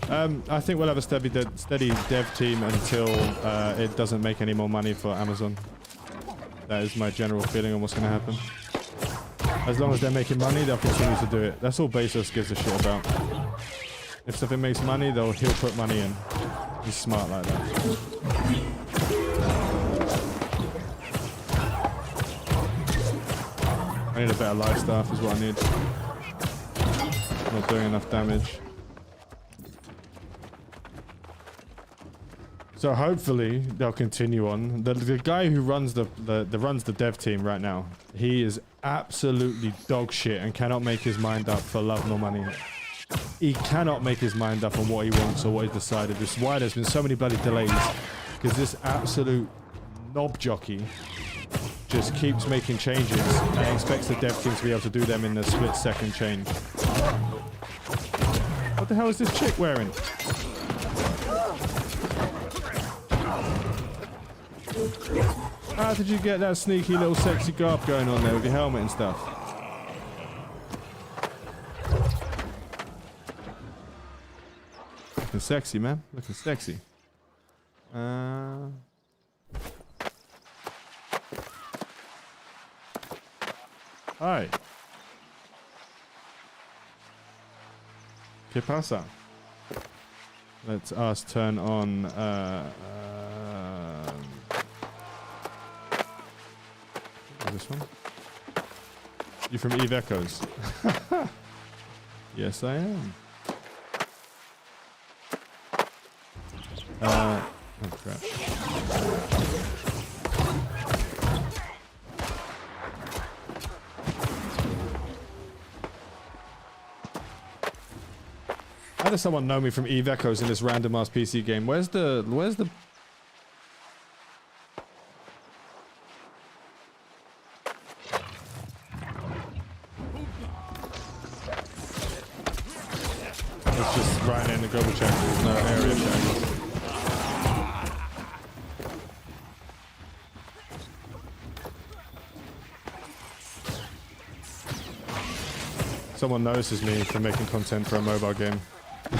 I think we'll have a steady dev team until it doesn't make any more money for Amazon. That is my general feeling on what's going to happen. As long as they're making money, they'll continue to do it. That's all Bezos gives a shit about. If something makes money, he'll put money in. He's smart like that. I need a better life staff is what I need. Not doing enough damage. So hopefully they'll continue on. The guy who runs the dev team right now, he is absolutely dog shit and cannot make his mind up for love nor money. He cannot make his mind up on what he wants or what he's decided. This is why there's been so many bloody delays, because this absolute knob jockey just keeps making changes and expects the dev team to be able to do them in a split-second change. What the hell is this chick wearing? How did you get that sneaky little sexy garb going on there with your helmet and stuff? Looking sexy, man. Looking sexy. Hi. ¿Qué pasa? Let us turn on this one. You from Eve Echoes? Yes, I am. Oh crap. How does someone know me from Eve Echoes in this random ass PC game? Where's the It's just right in the global check. There's no area check. Someone notices me for making content for a mobile game. I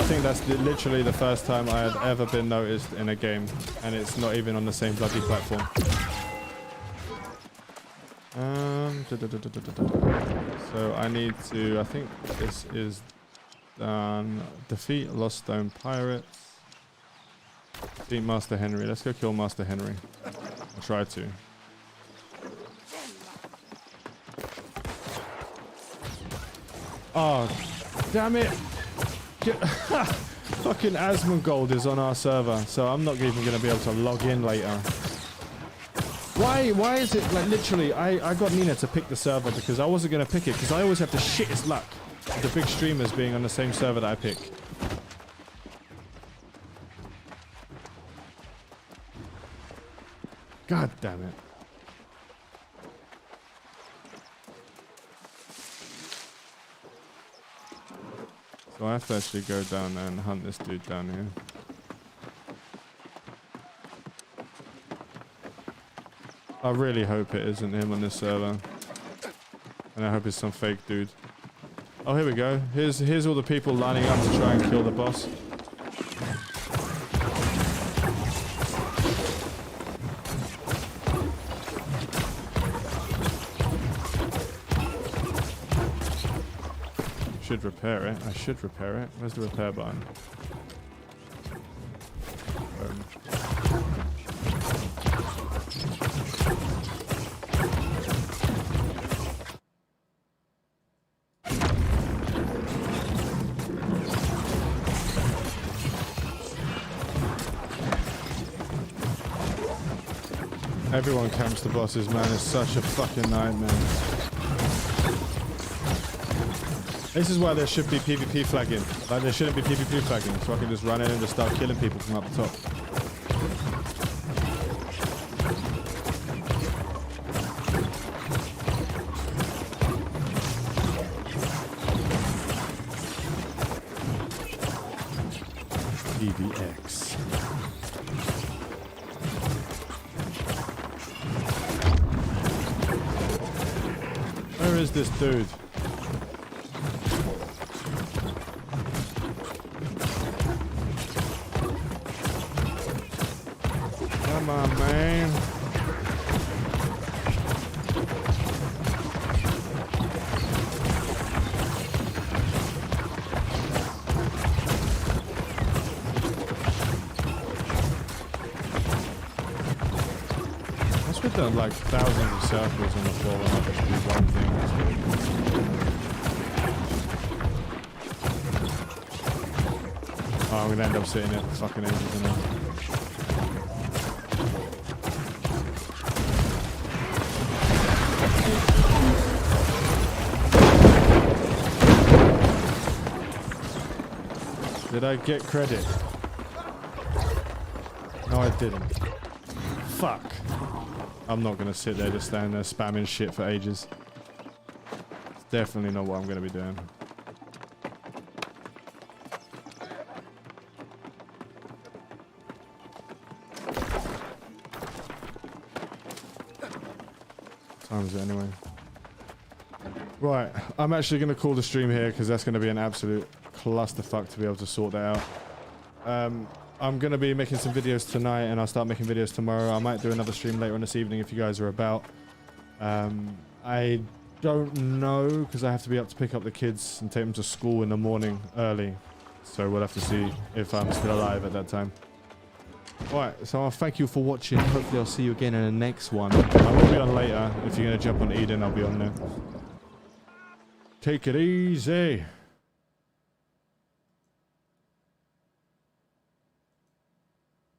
think that's literally the first time I had ever been noticed in a game, and it's not even on the same bloody platform. So I need to, I think this is done. Defeat Lost Stone Pirates. Defeat Master Henry. Let's go kill Master Henry. I'll try to. Oh, damn it. Fucking Asmongold is on our server, so I'm not even going to be able to log in later. Why is it like literally I got Nina to pick the server because I wasn't going to pick it because I always have the shittest luck with the big streamers being on the same server that I pick. God damn it. So I have to actually go down and hunt this dude down here. I really hope it isn't him on this server. And I hope it's some fake dude. Oh, here we go. Here's all the people lining up to try and kill the boss. Should repair it. I should repair it. Where's the repair button? Everyone camps the bosses, man. It's such a fucking nightmare. This is why there should be PvP flagging. Like, there shouldn't be PvP flagging, so I can just run in and just start killing people from up the top. PvX. Where is this dude? Come on, man. What's with the like thousands of circles on the floor when I just do one thing? Oh, I'm gonna end up sitting there for fucking ages, isn't I? Did I get credit? No, I didn't. Fuck. I'm not gonna sit there just standing there spamming shit for ages. It's definitely not what I'm gonna be doing. Time is it anyway? Right, I'm actually gonna call the stream here because that's gonna be an absolute clusterfuck to be able to sort that out. I'm going to be making some videos tonight, and I'll start making videos tomorrow. I might do another stream later on this evening if you guys are about. I don't know, because I have to be up to pick up the kids and take them to school in the morning early. So we'll have to see if I'm still alive at that time. Alright, so I'll thank you for watching. Hopefully I'll see you again in the next one. I will be on later. If you're going to jump on Eden, I'll be on there. Take it easy.